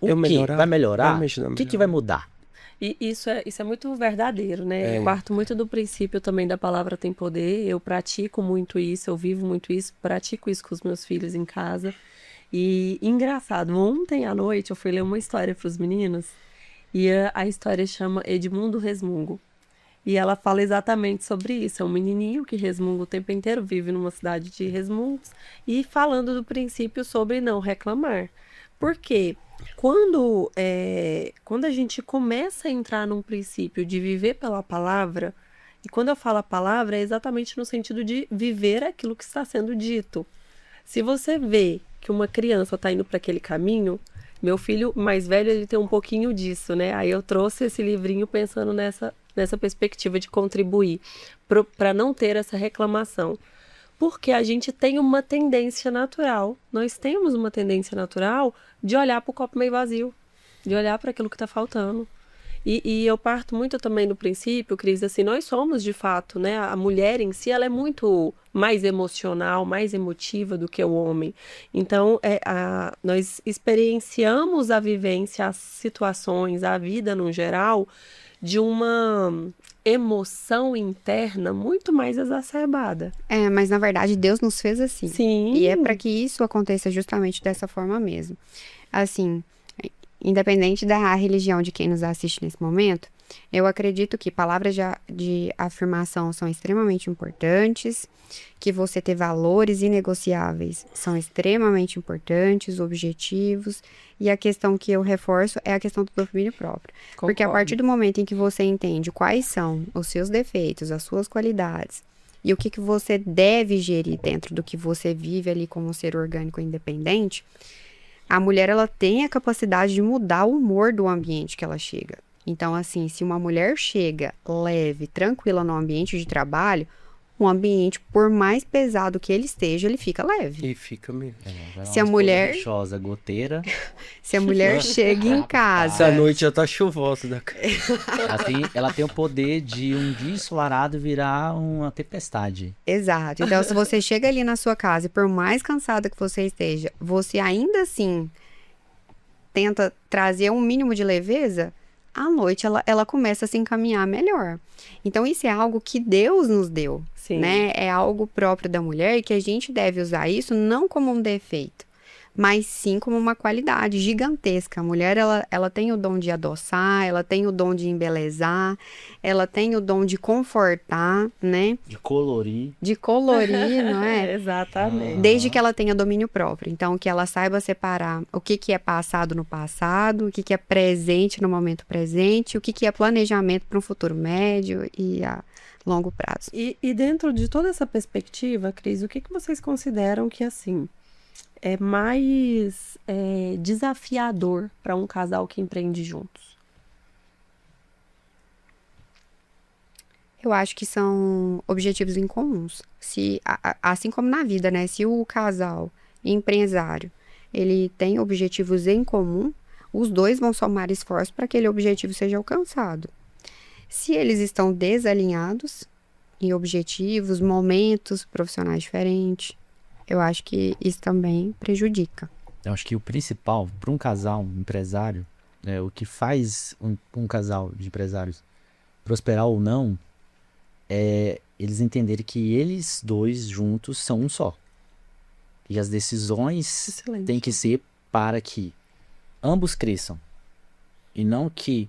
o Eu quê? melhorar? Vai melhorar? Vai me ajudar a O que melhorar. vai mudar? E isso é muito verdadeiro, né? É. Eu parto muito do princípio também da palavra tem poder. Eu pratico muito isso, eu vivo muito isso, pratico isso com os meus filhos em casa. E engraçado, ontem à noite eu fui ler uma história para os meninos e a história chama Edmundo Resmungo. E ela fala exatamente sobre isso. É um menininho que resmunga o tempo inteiro, vive numa cidade de resmungos e falando do princípio sobre não reclamar. Por quê? Quando a gente começa a entrar num princípio de viver pela palavra, e quando eu falo a palavra é exatamente no sentido de viver aquilo que está sendo dito. Se você vê que uma criança está indo para aquele caminho, meu filho mais velho ele tem um pouquinho disso, né? Aí eu trouxe esse livrinho pensando nessa perspectiva de contribuir para não ter essa reclamação. Porque a gente tem uma tendência natural, nós temos uma tendência natural de olhar para o copo meio vazio, de olhar para aquilo que está faltando. E eu parto muito também do princípio, Cris, assim, nós somos de fato, né? A mulher em si, ela é muito mais emocional, mais emotiva do que o homem. Então, nós experienciamos a vivência, as situações, a vida no geral, de uma emoção interna muito mais exacerbada. Mas na verdade Deus nos fez assim. Sim. E é para que isso aconteça justamente dessa forma mesmo. Assim, independente da religião de quem nos assiste nesse momento, Eu acredito que palavras de afirmação são extremamente importantes, que você ter valores inegociáveis são extremamente importantes, objetivos, e a questão que eu reforço é a questão do domínio próprio. Porque a Concordo. partir do momento em que você entende quais são os seus defeitos, as suas qualidades, e o que você deve gerir dentro do que você vive ali como um ser orgânico independente, a mulher ela tem a capacidade de mudar o humor do ambiente que ela chega. Então, assim, se uma mulher chega leve, tranquila no ambiente de trabalho, o ambiente, por mais pesado que ele esteja, ele fica leve. E fica mesmo. Se a mulher- Lixosa, goteira, Se a mulher chega em casa... Essa noite já tá chuvosa da ela tem o poder de um dia ensolarado virar uma tempestade. Exato. Então, se você chega ali na sua casa e por mais cansada que você esteja, você ainda assim tenta trazer um mínimo de leveza, à noite ela começa a se encaminhar melhor. Então, isso é algo que Deus nos deu, Sim. né? É algo próprio da mulher e que a gente deve usar isso não como um defeito, mas sim como uma qualidade gigantesca. A mulher, ela tem o dom de adoçar, ela tem o dom de embelezar, ela tem o dom de confortar, né? De colorir. De colorir, não é? Exatamente. Desde que ela tenha domínio próprio. Então, que ela saiba separar o que é passado no passado, o que é presente no momento presente, o que é planejamento para um futuro médio e a longo prazo. E dentro de toda essa perspectiva, Cris, o que vocês consideram que, assim, é mais desafiador para um casal que empreende juntos? Eu acho que são objetivos incomuns. Assim como na vida, né? Se o casal empresário, ele tem objetivos em comum, os dois vão somar esforços para que aquele objetivo seja alcançado. Se eles estão desalinhados em objetivos, momentos profissionais diferentes, eu acho que isso também prejudica. Eu acho que o principal para um casal, um empresário, o que faz um casal de empresários prosperar ou não, é eles entenderem que eles dois juntos são um só. E as decisões Excelente. têm que ser para que ambos cresçam. E não que...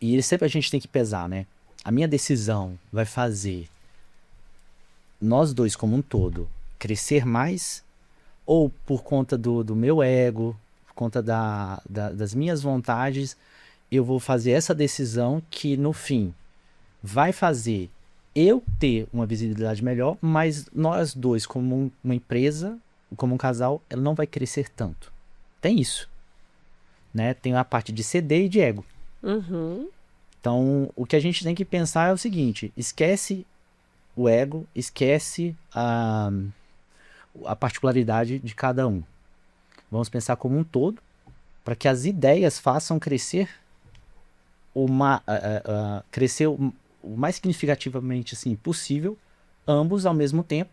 E sempre a gente tem que pesar, né? A minha decisão vai fazer nós dois como um todo crescer mais, ou por conta do meu ego, por conta das minhas vontades, eu vou fazer essa decisão que no fim vai fazer eu ter uma visibilidade melhor, mas nós dois como uma empresa, como um casal, ela não vai crescer tanto. Tem isso, né? Tem a parte de CD e de ego. Uhum. Então, o que a gente tem que pensar é o seguinte: esquece o ego, esquece a particularidade de cada um. Vamos pensar como um todo, para que as ideias façam crescer crescer o mais significativamente assim, possível, ambos ao mesmo tempo,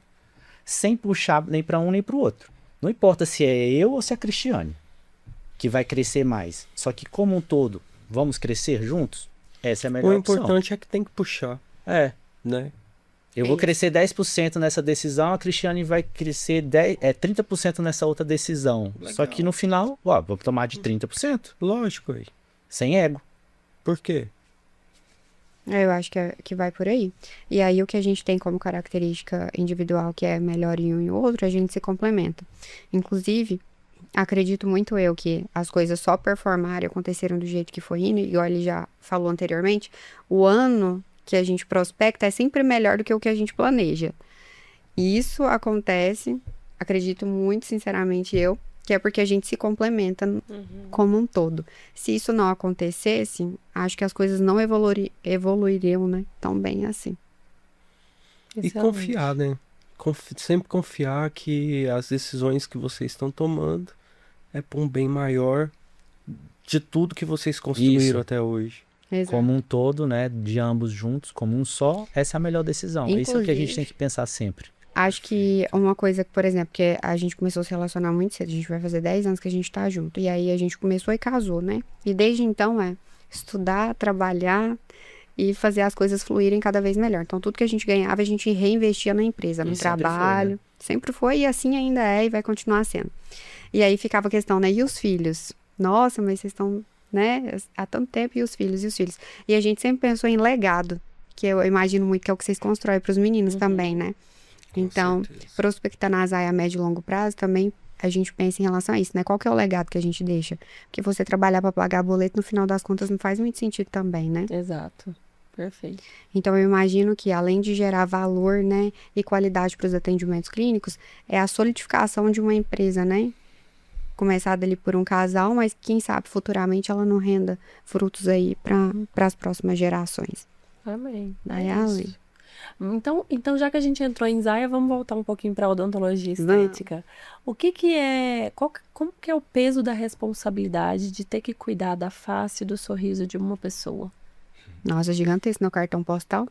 sem puxar nem para um nem para o outro. Não importa se é eu ou se é a Cristiane que vai crescer mais. Só que como um todo, vamos crescer juntos? Essa é a melhor O opção. importante é que tem que puxar, É. né? Eu vou crescer 10% nessa decisão, a Cristiane vai crescer 30% nessa outra decisão. Legal. Só que no final, vou tomar de 30%, Lógico, aí. sem ego. Por quê? Eu acho que vai por aí. E aí, o que a gente tem como característica individual que é melhor em um e outro, a gente se complementa. Inclusive, acredito muito eu que as coisas só performaram e aconteceram do jeito que foi indo, igual ele já falou anteriormente, o ano que a gente prospecta é sempre melhor do que o que a gente planeja. E isso acontece, acredito muito sinceramente eu, que é porque a gente se complementa como um todo. Se isso não acontecesse, acho que as coisas não evoluiriam, né, tão bem assim. E Excelente. confiar, né? Sempre confiar que as decisões que vocês estão tomando é para um bem maior de tudo que vocês construíram Isso. até hoje. Exato. Como um todo, né, de ambos juntos, como um só, essa é a melhor decisão. Isso é o que a gente Inclusive- tem que pensar sempre. Acho que uma coisa que, por exemplo, que a gente começou a se relacionar muito cedo, a gente vai fazer 10 anos que a gente tá junto, e aí a gente começou e casou, né? E desde então estudar, trabalhar e fazer as coisas fluírem cada vez melhor. Então, tudo que a gente ganhava, a gente reinvestia na empresa, no E sempre foi, trabalho. né? Sempre foi e assim ainda é e vai continuar sendo. E aí ficava a questão, né? E os filhos? Nossa, mas vocês estão né? Há tanto tempo, e os filhos, e os filhos. E a gente sempre pensou em legado, que eu imagino muito que é o que vocês constroem para os meninos também, né? Então, prospectar na Azaya a médio e longo prazo também a gente pensa em relação a isso, né? Qual que é o legado que a gente deixa? Porque você trabalhar para pagar boleto, no final das contas, não faz muito sentido também, né? Exato. Perfeito. Então, eu imagino que, além de gerar valor, né, e qualidade para os atendimentos clínicos, é a solidificação de uma empresa, né? Começada ali por um casal, mas quem sabe futuramente ela não renda frutos aí para as próximas gerações. Amém. Daí além. Então, já que a gente entrou em Zaya, vamos voltar um pouquinho para a odontologia estética. O que é, como que é o peso da responsabilidade de ter que cuidar da face e do sorriso de uma pessoa? Nossa, gigantesco no cartão postal.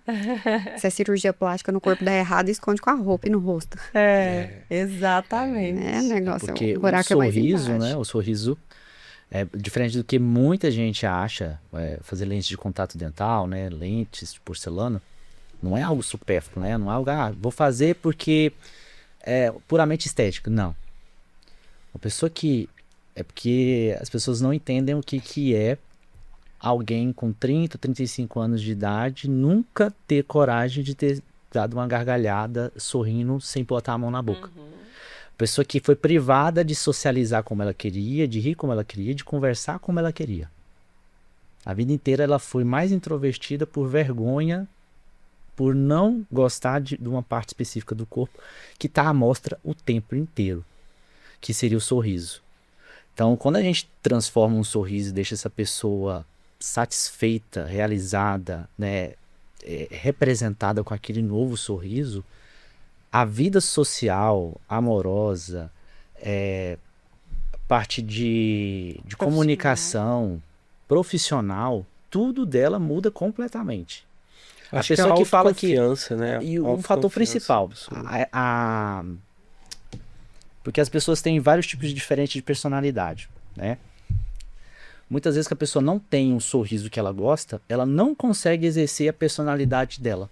Se a cirurgia plástica no corpo dá errado, esconde com a roupa e no rosto. Exatamente. Negócio, Porque o o buraco é mais sorriso, embaixo. né? O sorriso é diferente do que muita gente acha, fazer lentes de contato dental, né? Lentes de porcelana, não é algo supérfluo, né? Não é algo, vou fazer porque é puramente estético. Não. Uma pessoa que... É porque as pessoas não entendem o que é alguém com 30, 35 anos de idade nunca ter coragem de ter dado uma gargalhada sorrindo sem botar a mão na boca. Pessoa que foi privada de socializar como ela queria, de rir como ela queria, de conversar como ela queria. A vida inteira ela foi mais introvertida por vergonha, por não gostar de uma parte específica do corpo que está à mostra o tempo inteiro, que seria o sorriso. Então, quando a gente transforma um sorriso e deixa essa pessoa satisfeita, realizada, né, representada com aquele novo sorriso, a vida social, amorosa, parte de comunicação, profissional, tudo dela muda completamente. Acho a pessoa que fala que... né? E um fator principal, porque as pessoas têm vários tipos diferentes de personalidade, né? Muitas vezes que a pessoa não tem um sorriso que ela gosta, ela não consegue exercer a personalidade dela.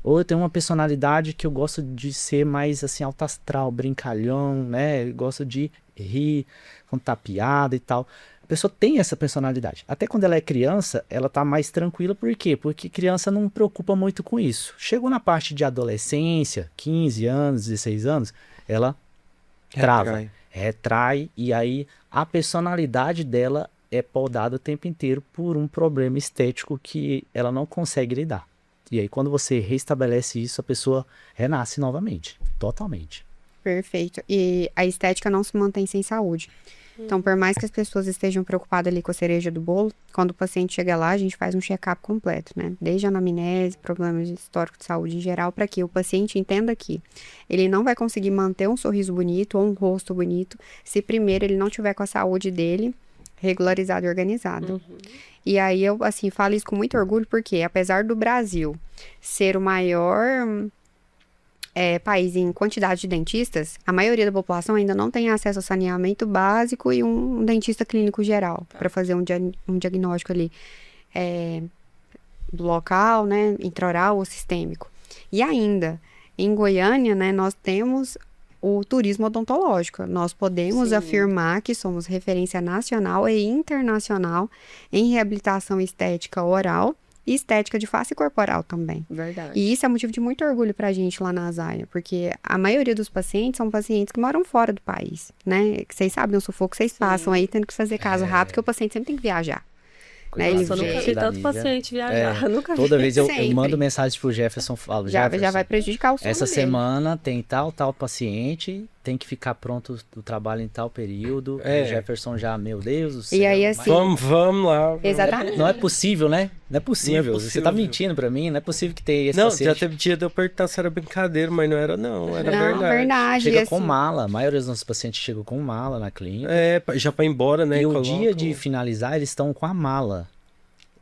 Ou eu tenho uma personalidade que eu gosto de ser mais assim, alto astral, brincalhão, né? Eu gosto de rir, contar piada e tal. A pessoa tem essa personalidade. Até quando ela é criança, ela tá mais tranquila. Por quê? Porque criança não preocupa muito com isso. Chegou na parte de adolescência, 15 anos, 16 anos, ela trava, retrai, e aí a personalidade dela é podada o tempo inteiro por um problema estético que ela não consegue lidar. E aí quando você restabelece isso, a pessoa renasce novamente, totalmente. Perfeito. E a estética não se mantém sem saúde. Então, por mais que as pessoas estejam preocupadas ali com a cereja do bolo, quando o paciente chega lá, a gente faz um check-up completo, né? Desde anamnese, problemas de histórico de saúde em geral, para que o paciente entenda que ele não vai conseguir manter um sorriso bonito ou um rosto bonito se primeiro ele não tiver com a saúde dele regularizada e organizada. E aí eu, assim, falo isso com muito orgulho, porque apesar do Brasil ser o maior país em quantidade de dentistas, a maioria da população ainda não tem acesso ao saneamento básico e um dentista clínico geral para fazer um diagnóstico ali do local, né, intraoral ou sistêmico. E ainda, em Goiânia, né, nós temos o turismo odontológico. Nós podemos afirmar que somos referência nacional e internacional em reabilitação estética oral e estética de face corporal também. Verdade. E isso é motivo de muito orgulho pra gente lá na Azaya, porque a maioria dos pacientes são pacientes que moram fora do país, né? Que vocês sabem o sufoco que vocês passam aí, tendo que fazer caso rápido, porque o paciente sempre tem que viajar. Né? Nossa, eu nunca vi tanto paciente viajar. Nunca vi. Toda vez eu Sempre. mando mensagem pro Jefferson, falo, Já Jefferson, vai prejudicar o sono essa dele. semana tem tal paciente, tem que ficar pronto do trabalho em tal período. O Jefferson já, meu Deus do céu. E aí, assim... Vamos lá. Exatamente. Não é possível, né? Não é possível. Não é Você tá possível. mentindo pra mim, não é possível que tenha esse Não, paciente. já teve dia de eu perguntar se era brincadeira, mas não era não, era Não, verdade. Chega assim, com mala. A maioria dos nossos pacientes chegam com mala na clínica. Já pra ir embora, né? E o coloca dia de finalizar, eles estão com a mala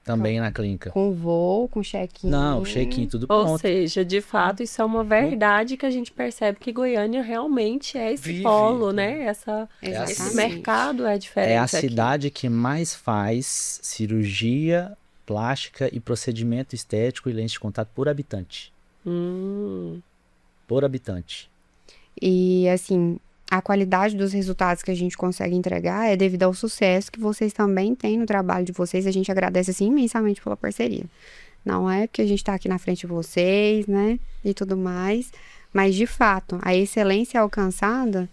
também na clínica. Com voo, com check-in. Não, check-in, tudo Ou pronto. seja, de fato, isso é uma verdade que a gente percebe que Goiânia realmente é esse Vive, polo, né? né? Esse Exatamente. mercado é diferente. É a aqui. cidade que mais faz cirurgia plástica e procedimento estético e lente de contato por habitante. Por habitante. E, assim, a qualidade dos resultados que a gente consegue entregar é devido ao sucesso que vocês também têm no trabalho de vocês. A gente agradece, assim, imensamente pela parceria. Não é porque a gente está aqui na frente de vocês, né, e tudo mais, mas, de fato, a excelência é alcançada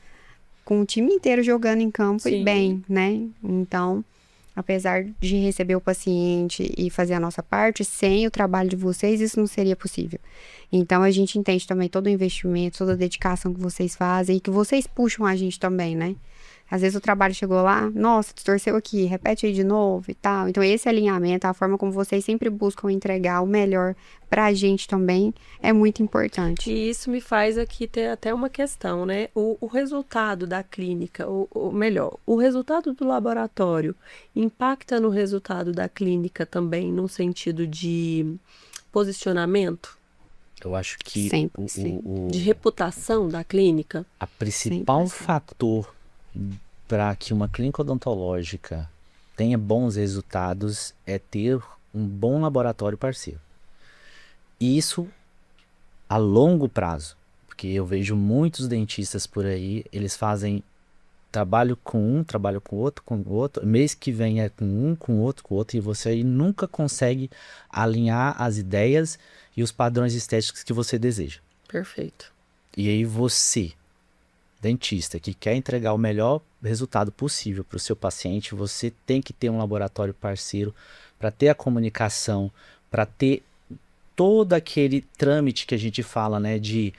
com o time inteiro jogando em campo Sim. e bem, né? Então, apesar de receber o paciente e fazer a nossa parte, sem o trabalho de vocês, isso não seria possível. Então, a gente entende também todo o investimento, toda a dedicação que vocês fazem e que vocês puxam a gente também, né? Às vezes o trabalho chegou lá, nossa, distorceu aqui, repete aí de novo e tal. Então, esse alinhamento, a forma como vocês sempre buscam entregar o melhor pra gente também é muito importante. E isso me faz aqui ter até uma questão, né? O resultado da clínica, ou melhor, o resultado do laboratório impacta no resultado da clínica também, no sentido de posicionamento, Eu acho que Sempre, sim. de reputação da clínica? a principal 100%. fator para que uma clínica odontológica tenha bons resultados é ter um bom laboratório parceiro. E isso a longo prazo, porque eu vejo muitos dentistas por aí, eles fazem trabalho com um, trabalho com outro, mês que vem é com um, com outro, e você aí nunca consegue alinhar as ideias e os padrões estéticos que você deseja. Perfeito. E aí você, dentista, que quer entregar o melhor resultado possível para o seu paciente, você tem que ter um laboratório parceiro para ter a comunicação, para ter todo aquele trâmite que a gente fala, né, de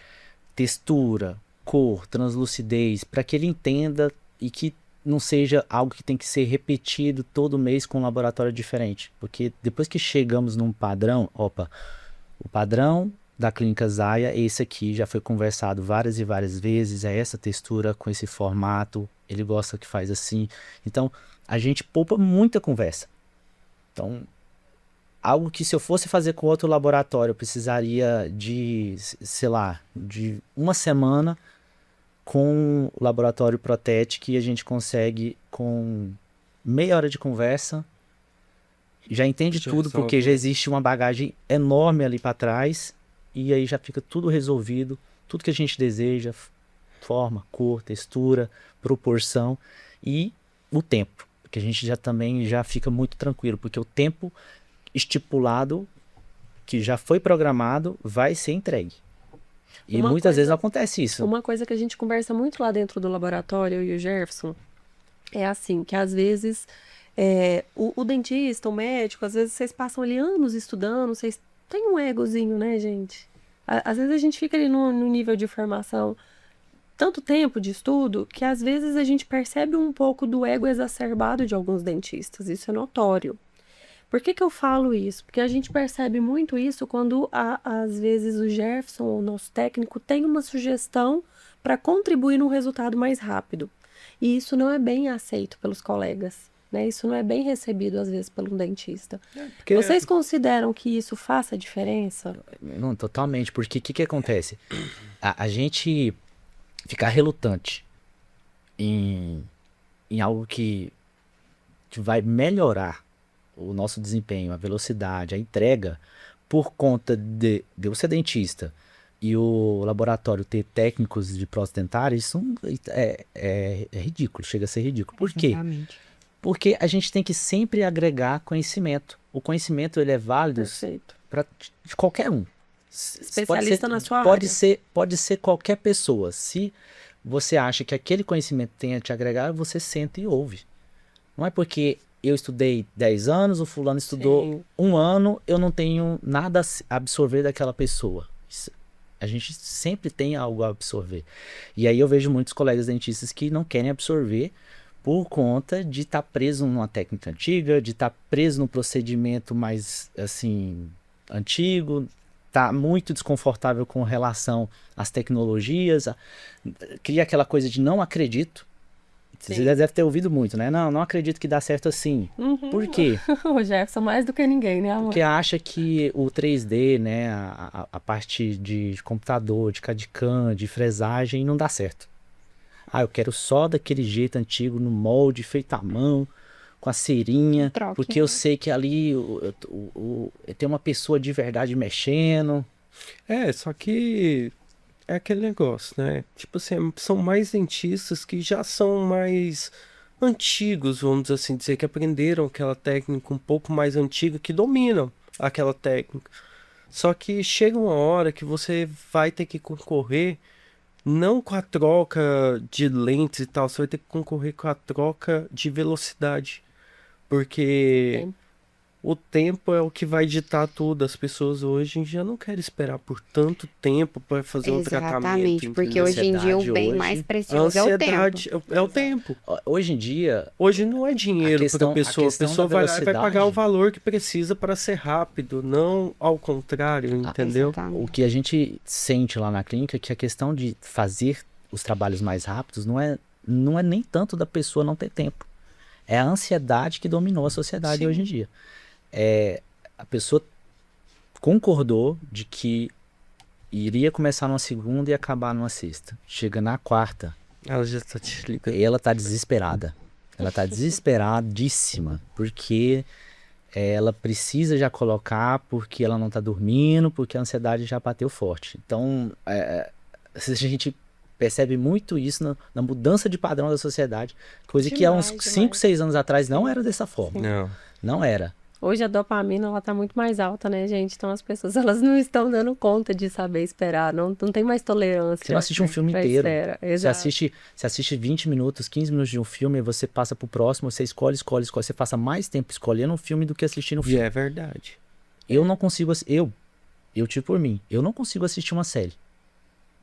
textura, cor, translucidez, para que ele entenda e que não seja algo que tem que ser repetido todo mês com um laboratório diferente. Porque depois que chegamos num padrão, o padrão da clínica Zaya é esse aqui, já foi conversado várias e várias vezes, é essa textura com esse formato, ele gosta que faz assim. Então, a gente poupa muita conversa. Então, algo que se eu fosse fazer com outro laboratório, eu precisaria de, sei lá, de uma semana com o laboratório Protetic, que a gente consegue com meia hora de conversa, já entende Já tudo, porque resolve. já existe uma bagagem enorme ali para trás, e aí já fica tudo resolvido, tudo que a gente deseja, forma, cor, textura, proporção e o tempo, porque a gente já também já fica muito tranquilo, porque o tempo estipulado, que já foi programado, vai ser entregue. E Uma muitas vezes coisa- acontece isso. Uma coisa que a gente conversa muito lá dentro do laboratório, eu e o Jefferson, é assim, que às vezes o dentista, o médico, às vezes vocês passam ali anos estudando, vocês têm um egozinho, né, gente? Às vezes a gente fica ali no nível de formação, tanto tempo de estudo, que às vezes a gente percebe um pouco do ego exacerbado de alguns dentistas, isso é notório. Por que que eu falo isso? Porque a gente percebe muito isso quando, às vezes, o Jefferson, ou o nosso técnico, tem uma sugestão para contribuir num resultado mais rápido. E isso não é bem aceito pelos colegas, né? Isso não é bem recebido, às vezes, pelo dentista. Porque Vocês consideram que isso faça diferença? Não, totalmente, porque o que acontece? A gente ficar relutante em algo que vai melhorar o nosso desempenho, a velocidade, a entrega, por conta de eu ser dentista e o laboratório ter técnicos de prótese dentária, isso é ridículo, chega a ser ridículo. Por quê? Exatamente. Porque a gente tem que sempre agregar conhecimento. O conhecimento ele é válido Perfeito. para qualquer um. Especialista na sua pode área. pode ser qualquer pessoa. Se você acha que aquele conhecimento tem a te agregar, você senta e ouve. Não é porque eu estudei 10 anos, o fulano estudou Sim. 1 ano, eu não tenho nada a absorver daquela pessoa. A gente sempre tem algo a absorver. E aí eu vejo muitos colegas dentistas que não querem absorver por conta de estar preso numa técnica antiga, de estar preso num procedimento mais, assim, antigo, tá muito desconfortável com relação às tecnologias, cria aquela coisa de não acredito. Você Sim. deve ter ouvido muito, né? Não acredito que dá certo assim. Uhum. Por quê? O Jefferson mais do que ninguém, né, amor? Porque acha que o 3D, né, a parte de computador, de CAD/CAM, de fresagem, não dá certo. Eu quero só daquele jeito antigo, no molde, feito à mão, com a cerinha, Troque, porque eu sei que ali tem uma pessoa de verdade mexendo. só que é aquele negócio, né? Tipo assim, são mais dentistas que já são mais antigos, vamos assim dizer, que aprenderam aquela técnica um pouco mais antiga, que dominam aquela técnica. Só que chega uma hora que você vai ter que concorrer não com a troca de lentes e tal, você vai ter que concorrer com a troca de velocidade. Porque Tempo. o tempo é o que vai ditar tudo. As pessoas hoje já não querem esperar por tanto tempo para fazer um tratamento. Exatamente, porque entendeu? hoje em dia o Ansiedade bem hoje- mais A precioso é o tempo. ansiedade é o tempo. Hoje em dia, Hoje não é dinheiro para a pessoa. A questão pessoa da vai lá e vai velocidade- pagar o valor que precisa para ser rápido, não ao contrário, entendeu? Exatamente. o que a gente sente lá na clínica é que a questão de fazer os trabalhos mais rápidos não é nem tanto da pessoa não ter tempo. É a ansiedade que dominou a sociedade Sim. hoje em dia. A pessoa concordou de que iria começar numa segunda e acabar numa sexta. Chega na quarta, Ela já tá te ligando. ela tá desesperada. Ela tá desesperadíssima, porque ela precisa já colocar, porque ela não tá dormindo, porque a ansiedade já bateu forte. Então, a gente percebe muito isso na mudança de padrão da sociedade, coisa que há uns Demais, 5, demais. 6 anos atrás não era dessa forma. Não. Não era. Hoje a dopamina ela tá muito mais alta, né, gente? Então as pessoas elas não estão dando conta de saber esperar, não tem mais tolerância. Você não assiste um filme pra inteiro. espera. Você Exato. assiste 20 minutos, 15 minutos de um filme, e você passa pro próximo, você escolhe. Você passa mais tempo escolhendo um filme do que assistindo um E filme. é verdade. Eu não consigo, eu tiro por mim, eu não consigo assistir uma série,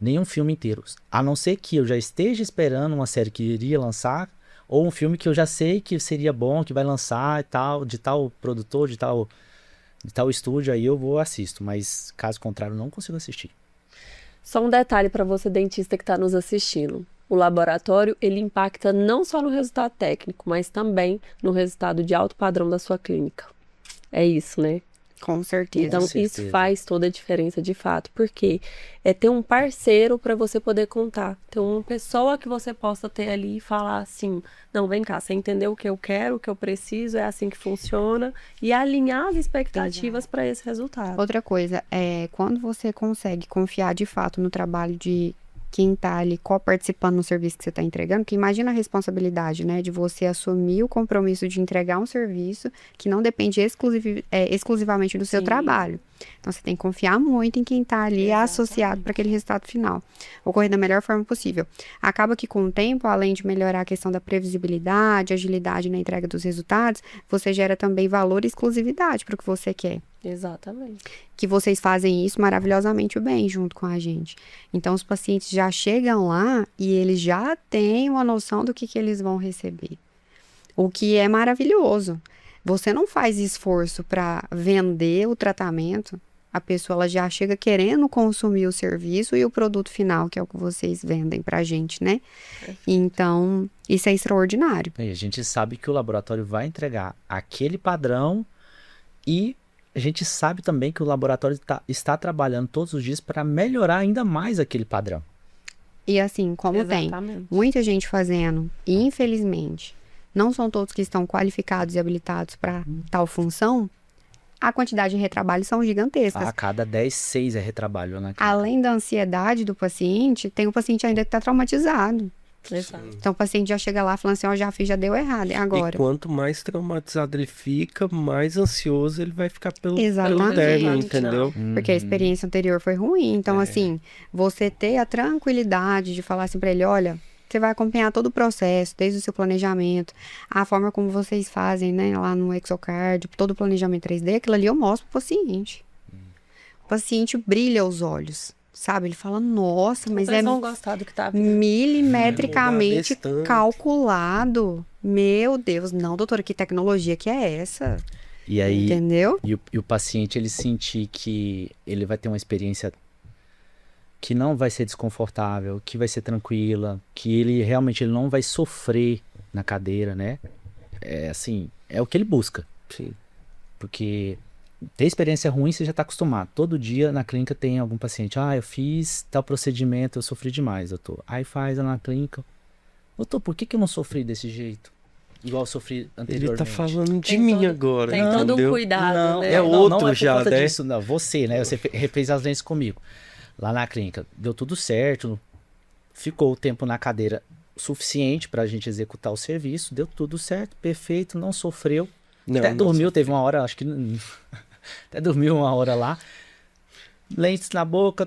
nem um filme inteiro. A não ser que eu já esteja esperando uma série que iria lançar, ou um filme que eu já sei que seria bom, que vai lançar e tal, de tal produtor, de tal estúdio, aí eu vou assisto. Mas caso contrário, eu não consigo assistir. Só um detalhe para você dentista que está nos assistindo. O laboratório, ele impacta não só no resultado técnico, mas também no resultado de alto padrão da sua clínica. É isso, né? Com certeza. Então, isso certeza. faz toda a diferença de fato, porque é ter um parceiro para você poder contar, ter uma pessoa que você possa ter ali e falar assim, não, vem cá, você entendeu o que eu quero, o que eu preciso, é assim que funciona, e alinhar as expectativas para esse resultado. Outra coisa, quando você consegue confiar de fato no trabalho de quem tá ali co-participando no serviço que você tá entregando, que imagina a responsabilidade, né, de você assumir o compromisso de entregar um serviço que não depende exclusivamente do seu Sim. trabalho. Então, você tem que confiar muito em quem tá ali Exatamente. associado para aquele resultado final. Ocorrer da melhor forma possível. Acaba que com o tempo, além de melhorar a questão da previsibilidade, agilidade na entrega dos resultados, você gera também valor e exclusividade para o que você quer. Exatamente. Que vocês fazem isso maravilhosamente bem junto com a gente. Então, os pacientes já chegam lá e eles já têm uma noção do que eles vão receber. O que é maravilhoso. Você não faz esforço para vender o tratamento, a pessoa ela já chega querendo consumir o serviço e o produto final, que é o que vocês vendem pra gente, né? Então, isso é extraordinário. E a gente sabe que o laboratório vai entregar aquele padrão e a gente sabe também que o laboratório está trabalhando todos os dias para melhorar ainda mais aquele padrão. E assim, como tem Exatamente. muita gente fazendo, e infelizmente, não são todos que estão qualificados e habilitados para tal função, a quantidade de retrabalhos são gigantescas. A cada 10, 6 é retrabalho na clínica. Além da ansiedade do paciente, tem o paciente ainda que está traumatizado. Exato. Então, o paciente já chega lá falando assim, ó, já fiz, já deu errado, e agora? E quanto mais traumatizado ele fica, mais ansioso ele vai ficar pelo Exatamente. término, Exatamente. entendeu? Porque a experiência anterior foi ruim. Então, assim, você ter a tranquilidade de falar assim pra ele, olha, você vai acompanhar todo o processo, desde o seu planejamento, a forma como vocês fazem, né, lá no Exocard, todo o planejamento 3D, aquilo ali eu mostro pro paciente. O paciente brilha os olhos, sabe? Ele fala, nossa, mas Vocês é vão gostar do que tá vindo. milimetricamente Vai mudar bastante. calculado. Meu Deus, não, doutora, que tecnologia que é essa? E aí, Entendeu? e o paciente, ele sentir que ele vai ter uma experiência que não vai ser desconfortável, que vai ser tranquila, que ele realmente ele não vai sofrer na cadeira, né? É assim, é o que ele busca. Sim. Porque ter experiência ruim você já está acostumado. Todo dia na clínica tem algum paciente. Ah, eu fiz tal procedimento, eu sofri demais, doutor. Aí faz lá na clínica. Doutor, por que eu não sofri desse jeito? Igual eu sofri anteriormente. Ele tá falando de Tem mim todo- agora, Tem todo um entendeu? cuidado, Não, né? É não, outro não é por já, conta né? disso, não. Você, né? Você refez as lentes comigo. lá na clínica, deu tudo certo, ficou o tempo na cadeira suficiente pra gente executar o serviço, deu tudo certo, perfeito, não sofreu. Não, Até não dormiu, teve uma hora, acho que até dormiu uma hora lá. Lentes na boca,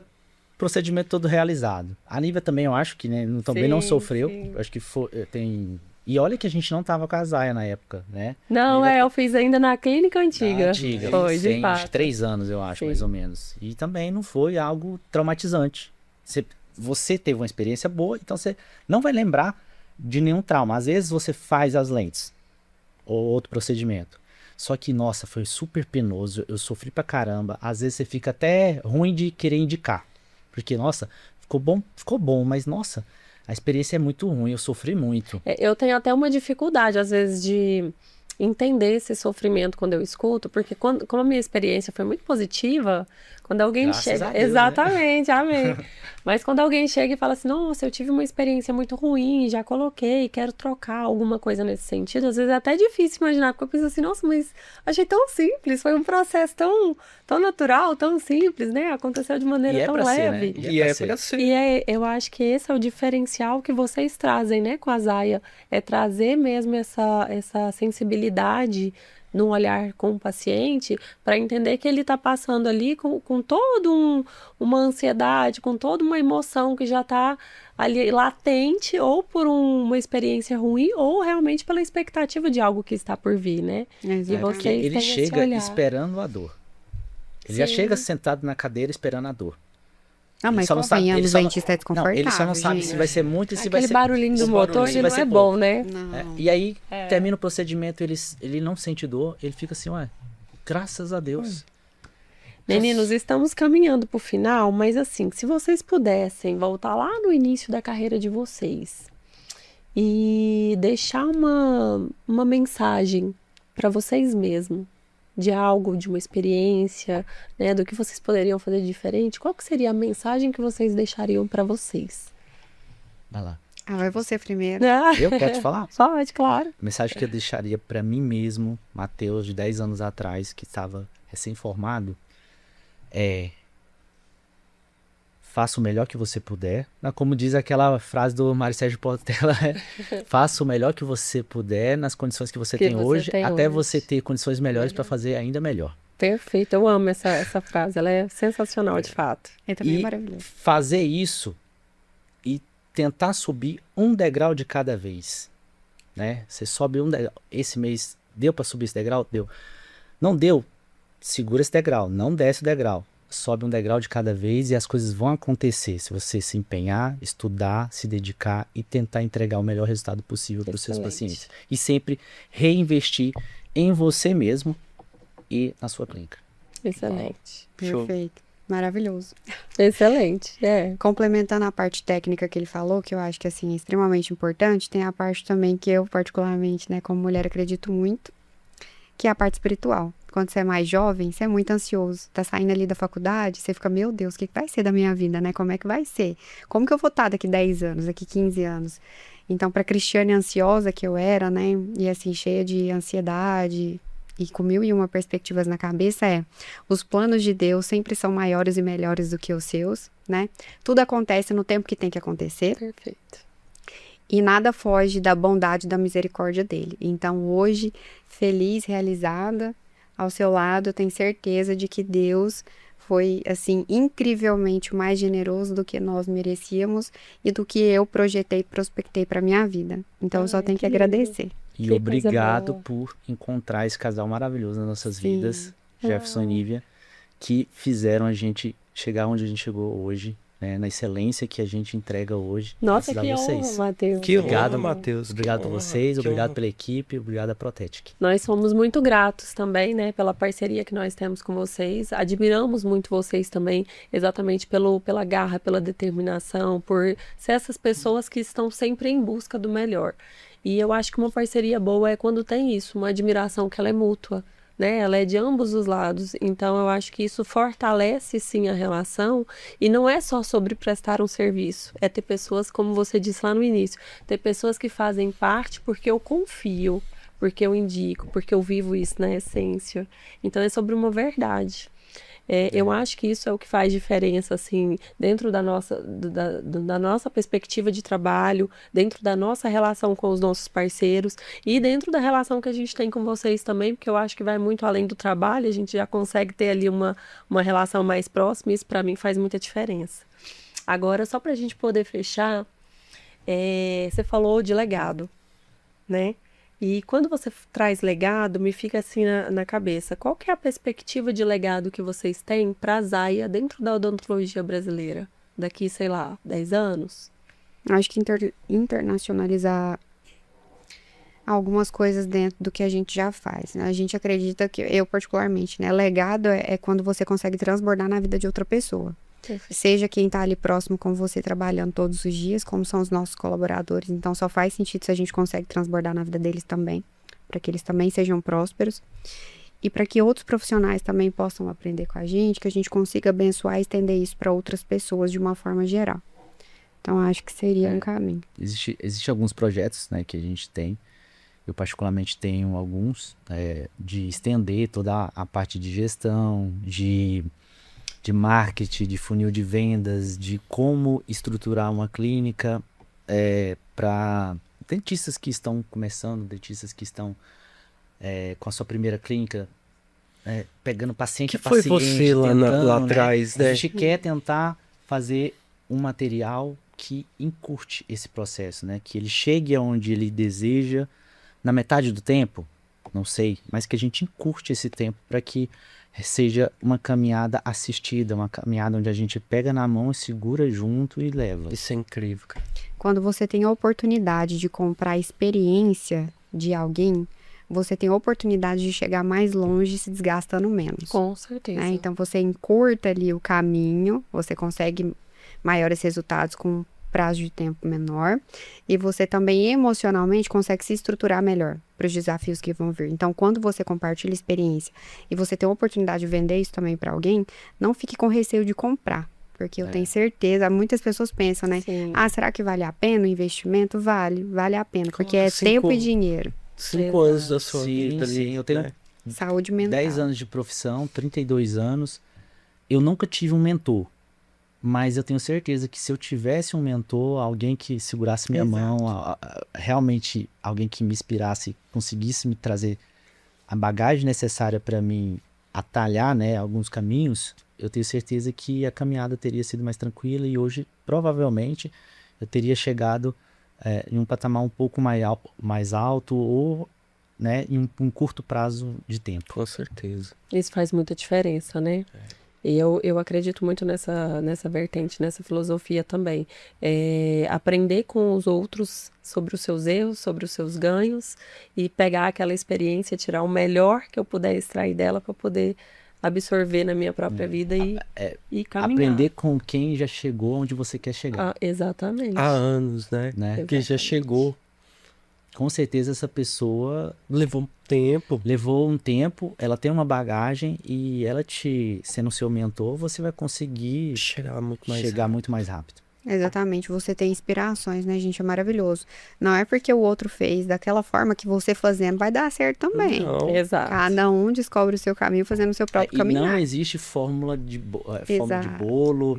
procedimento todo realizado. A Nívia também, eu acho que, né, também não Sim, sofreu. sim. Acho que e olha que a gente não tava com a Zaya na época, né? Não, Nívia eu fiz ainda na clínica antiga. antiga. Foi, de Tem, acho que fato. 3 anos, eu acho, Sim. mais ou menos. E também não foi algo traumatizante. Você teve uma experiência boa, então você não vai lembrar de nenhum trauma. Às vezes você faz as lentes ou outro procedimento. Só que, nossa, foi super penoso, eu sofri pra caramba. Às vezes você fica até ruim de querer indicar. Porque, nossa, ficou bom, mas, nossa, a experiência é muito ruim, eu sofri muito. Eu tenho até uma dificuldade, às vezes, de entender esse sofrimento quando eu escuto, porque como a minha experiência foi muito positiva, quando alguém Graças chega... a Deus, né? Exatamente, amém. Mas quando alguém chega e fala assim, nossa, eu tive uma experiência muito ruim, já coloquei, quero trocar alguma coisa nesse sentido, às vezes é até difícil imaginar, porque eu penso assim, nossa, mas achei tão simples, foi um processo tão natural, tão simples, né? Aconteceu de maneira E é tão pra ser, leve. né? E é pra ser. Eu acho que esse é o diferencial que vocês trazem, né, com a Zaya. É trazer mesmo essa sensibilidade no olhar com o paciente para entender que ele está passando ali com toda uma ansiedade, com toda uma emoção que já está ali latente, ou por uma experiência ruim, ou realmente pela expectativa de algo que está por vir, né? E Exatamente. Porque vocês ele têm esse chega olhar. esperando a dor. Ele já Sim. chega sentado na cadeira esperando a dor. Não, mas só não sabe- ele convenhamos, só não- dentista é desconfortável, Ele só não sabe se gente. vai ser muito e se vai Aquele ser... barulhinho do esse motor, barulhinho ele vai não ser é pouco. bom, né? Não. E aí, termina o procedimento, ele não sente dor, ele fica assim, ué, graças a Deus. Meninos, estamos caminhando para o final, mas assim, se vocês pudessem voltar lá no início da carreira de vocês e deixar uma mensagem para vocês mesmos, de algo, de uma experiência, né, do que vocês poderiam fazer diferente, qual que seria a mensagem que vocês deixariam para vocês? Vai lá. Ah, vai você primeiro. Eu quero te falar? Pode, claro. A mensagem que eu deixaria pra mim mesmo, Matheus, de 10 anos atrás, que estava recém-formado, é: faça o melhor que você puder. Como diz aquela frase do Mário Sérgio Portela, faça o melhor que você puder nas condições que você tem hoje, até você ter condições melhores para fazer ainda melhor. Perfeito, eu amo essa frase, ela é sensacional, de fato. É também E maravilhoso. fazer isso e tentar subir um degrau de cada vez, né? Você sobe um degrau. Esse mês deu para subir esse degrau? Deu. Não deu? Segura esse degrau, não desce o degrau. Sobe um degrau de cada vez e as coisas vão acontecer se você se empenhar, estudar, se dedicar e tentar entregar o melhor resultado possível para os seus Excelente. pacientes. E sempre reinvestir em você mesmo e na sua clínica. Excelente. Show. Perfeito. Maravilhoso. Excelente, Complementando a parte técnica que ele falou, que eu acho que assim é extremamente importante, tem a parte também que eu particularmente, né, como mulher acredito muito, que é a parte espiritual. Quando você é mais jovem, você é muito ansioso. Tá saindo ali da faculdade, você fica, meu Deus, o que vai ser da minha vida, né? Como é que vai ser? Como que eu vou estar daqui 10 anos, daqui 15 anos? Então, pra Cristiane ansiosa que eu era, né? E assim, cheia de ansiedade e com 1001 perspectivas na cabeça, os planos de Deus sempre são maiores e melhores do que os seus, né? Tudo acontece no tempo que tem que acontecer. perfeito. E nada foge da bondade e da misericórdia dele. Então, hoje, feliz, realizada, ao seu lado, eu tenho certeza de que Deus foi, assim, incrivelmente mais generoso do que nós merecíamos e do que eu projetei e prospectei para minha vida. Então, eu só tenho que que lindo. agradecer. E Que obrigado coisa boa. por encontrar esse casal maravilhoso nas nossas Sim. vidas, Jefferson e Nívia, que fizeram a gente chegar onde a gente chegou hoje, né, na excelência que a gente entrega hoje. Nossa, graças que a honra, vocês. Matheus. Que Obrigado, honra, Matheus. Obrigado que a honra, vocês, que obrigado honra. pela equipe, obrigado à Protetic. Nós somos muito gratos também, né, pela parceria que nós temos com vocês. Admiramos muito vocês também, exatamente pela garra, pela determinação, por ser essas pessoas que estão sempre em busca do melhor. E eu acho que uma parceria boa é quando tem isso, uma admiração que ela é mútua, né? Ela é de ambos os lados. Então, eu acho que isso fortalece, sim, a relação. E não é só sobre prestar um serviço. É ter pessoas, como você disse lá no início, ter pessoas que fazem parte porque eu confio, porque eu indico, porque eu vivo isso na essência. Então, é sobre uma verdade. Eu acho que isso é o que faz diferença, assim, dentro da nossa perspectiva de trabalho, dentro da nossa relação com os nossos parceiros e dentro da relação que a gente tem com vocês também, porque eu acho que vai muito além do trabalho, a gente já consegue ter ali uma relação mais próxima, e isso para mim faz muita diferença. Agora, só para a gente poder fechar, você falou de legado, né? E quando você traz legado, me fica assim na cabeça, qual que é a perspectiva de legado que vocês têm para a Zaya dentro da odontologia brasileira? Daqui, sei lá, 10 anos? Acho que internacionalizar algumas coisas dentro do que a gente já faz, né? A gente acredita que, eu particularmente, né? Legado é quando você consegue transbordar na vida de outra pessoa. Perfeito. Seja quem está ali próximo com você trabalhando todos os dias, como são os nossos colaboradores. Então, só faz sentido se a gente consegue transbordar na vida deles também, para que eles também sejam prósperos. E para que outros profissionais também possam aprender com a gente, que a gente consiga abençoar e estender isso para outras pessoas de uma forma geral. Então, acho que seria um caminho. Existe alguns projetos, né, que a gente tem. Eu particularmente tenho alguns de estender toda a parte de gestão, de marketing, de funil de vendas, de como estruturar uma clínica para dentistas que estão começando, dentistas que estão com a sua primeira clínica, pegando paciente Que a paciente. foi você lá tentando, atrás, né? A gente quer tentar fazer um material que encurte esse processo, né? Que ele chegue aonde ele deseja na metade do tempo, não sei, mas que a gente encurte esse tempo para que seja uma caminhada assistida, uma caminhada onde a gente pega na mão, segura junto e leva. Isso é incrível, cara. Quando você tem a oportunidade de comprar a experiência de alguém, você tem a oportunidade de chegar mais longe se desgastando menos. Com certeza. Né? Então, você encurta ali o caminho, você consegue maiores resultados com um prazo de tempo menor e você também emocionalmente consegue se estruturar melhor para os desafios que vão vir. Então, quando você compartilha experiência e você tem a oportunidade de vender isso também para alguém, não fique com receio de comprar, porque eu tenho certeza, muitas pessoas pensam, né? Sim. Será que vale a pena o investimento? Vale a pena, porque Claro, é tempo e dinheiro. 5 anos da sua vida ali. Sim, eu tenho né? Saúde mental. 10 anos de profissão, 32 anos. Eu nunca tive um mentor. Mas eu tenho certeza que se eu tivesse um mentor, alguém que segurasse minha mão, realmente alguém que me inspirasse, conseguisse me trazer a bagagem necessária para mim atalhar, né, alguns caminhos, eu tenho certeza que a caminhada teria sido mais tranquila e hoje, provavelmente, eu teria chegado em um patamar um pouco mais alto ou, né, em um curto prazo de tempo. Com certeza. Isso faz muita diferença, né? E eu acredito muito nessa vertente, nessa filosofia também. Aprender com os outros sobre os seus erros, sobre os seus ganhos e pegar aquela experiência, tirar o melhor que eu puder extrair dela para poder absorver na minha própria vida e caminhar. Aprender com quem já chegou onde você quer chegar. Exatamente. Há anos, né? Que já chegou. Com certeza essa pessoa Levou um tempo. ela tem uma bagagem e ela sendo seu mentor, você vai conseguir chegar muito mais rápido. Exatamente, você tem inspirações, né, gente? É maravilhoso. Não é porque o outro fez daquela forma que você fazendo vai dar certo também. Não. Exato. Cada um descobre o seu caminho fazendo o seu próprio E caminhar. não existe fórmula de Exato. bolo,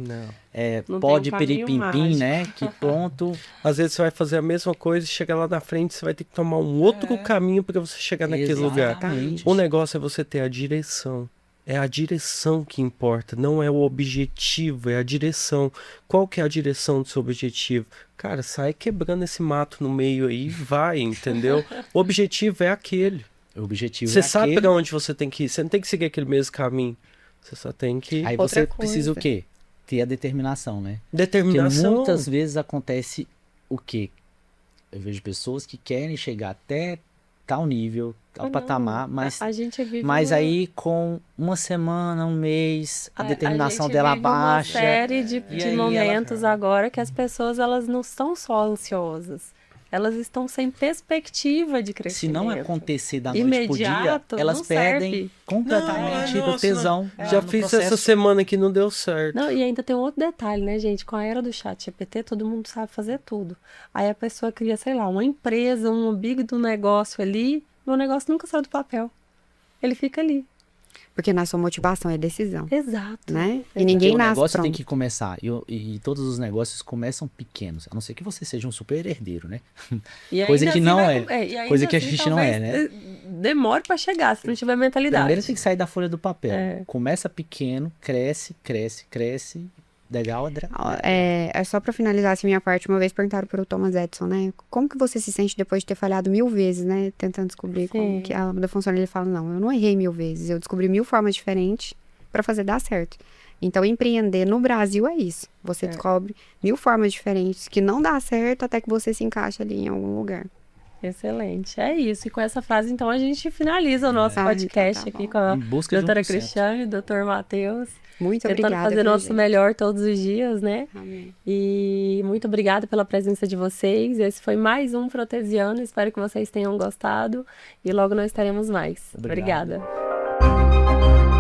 Não pode tem um caminho piripimpim, mágico. né? Que pronto. Às vezes você vai fazer a mesma coisa e chegar lá na frente, você vai ter que tomar um outro caminho para você chegar naquele lugar. Exatamente. O negócio é você ter a direção. É a direção que importa, não é o objetivo, é a direção. Qual que é a direção do seu objetivo? Cara, sai quebrando esse mato no meio aí e vai, entendeu? O objetivo é aquele. O objetivo Você é sabe aquele. pra onde você tem que ir. Você não tem que seguir aquele mesmo caminho. Você só tem que... Aí Outra você coisa. precisa o quê? Ter a determinação, né? Porque Determinação. muitas vezes acontece o quê? Eu vejo pessoas que querem chegar até tal nível, tal patamar, mas, a gente vive aí com uma semana, um mês, a determinação gente dela vive baixa. uma série de E aí momentos agora que as pessoas elas não estão só ansiosas, elas estão sem perspectiva de Se crescimento. não acontecer da noite pro dia, Imediato, elas não perdem serve. completamente Não, o tesão. Já no fiz processo. essa semana que não deu certo. Não, e ainda tem um outro detalhe, né, gente? Com a era do chat GPT, todo mundo sabe fazer tudo. Aí a pessoa cria, sei lá, uma empresa, um big do negócio ali, e o negócio nunca sai do papel. Ele fica ali. Porque na sua motivação é decisão, Exato. né? É. E ninguém O nasce negócio pronto. tem que começar. E todos os negócios começam pequenos. A não ser que você seja um super herdeiro, né? E Coisa ainda que assim não vai- é. e ainda Coisa que a assim gente não é, talvez demore pra chegar, se não tiver mentalidade. Primeiro tem que sair da folha do papel. É. Começa pequeno, cresce, cresce, cresce. Legal, André? É só pra finalizar assim, minha parte, uma vez perguntaram pro Thomas Edison, né? Como que você se sente depois de ter falhado 1000 vezes, né? Tentando descobrir como Sim. que a lâmpada funciona. Ele fala, não, eu não errei 1000 vezes, eu descobri 1000 formas diferentes pra fazer dar certo. Então, empreender no Brasil é isso. Você descobre 1000 formas diferentes que não dá certo até que você se encaixa ali em algum lugar. Excelente. É isso. E com essa frase, então, a gente finaliza o nosso Ah, podcast então tá aqui bom. com a Em busca de doutora 1%. Cristiane, doutor Matheus. Muito Tentando obrigada. fazer o viu, nosso gente? melhor todos os dias, né? Amém. E muito obrigada pela presença de vocês. Esse foi mais um Protesiano. Espero que vocês tenham gostado. E logo nós teremos mais. Obrigado. Obrigada.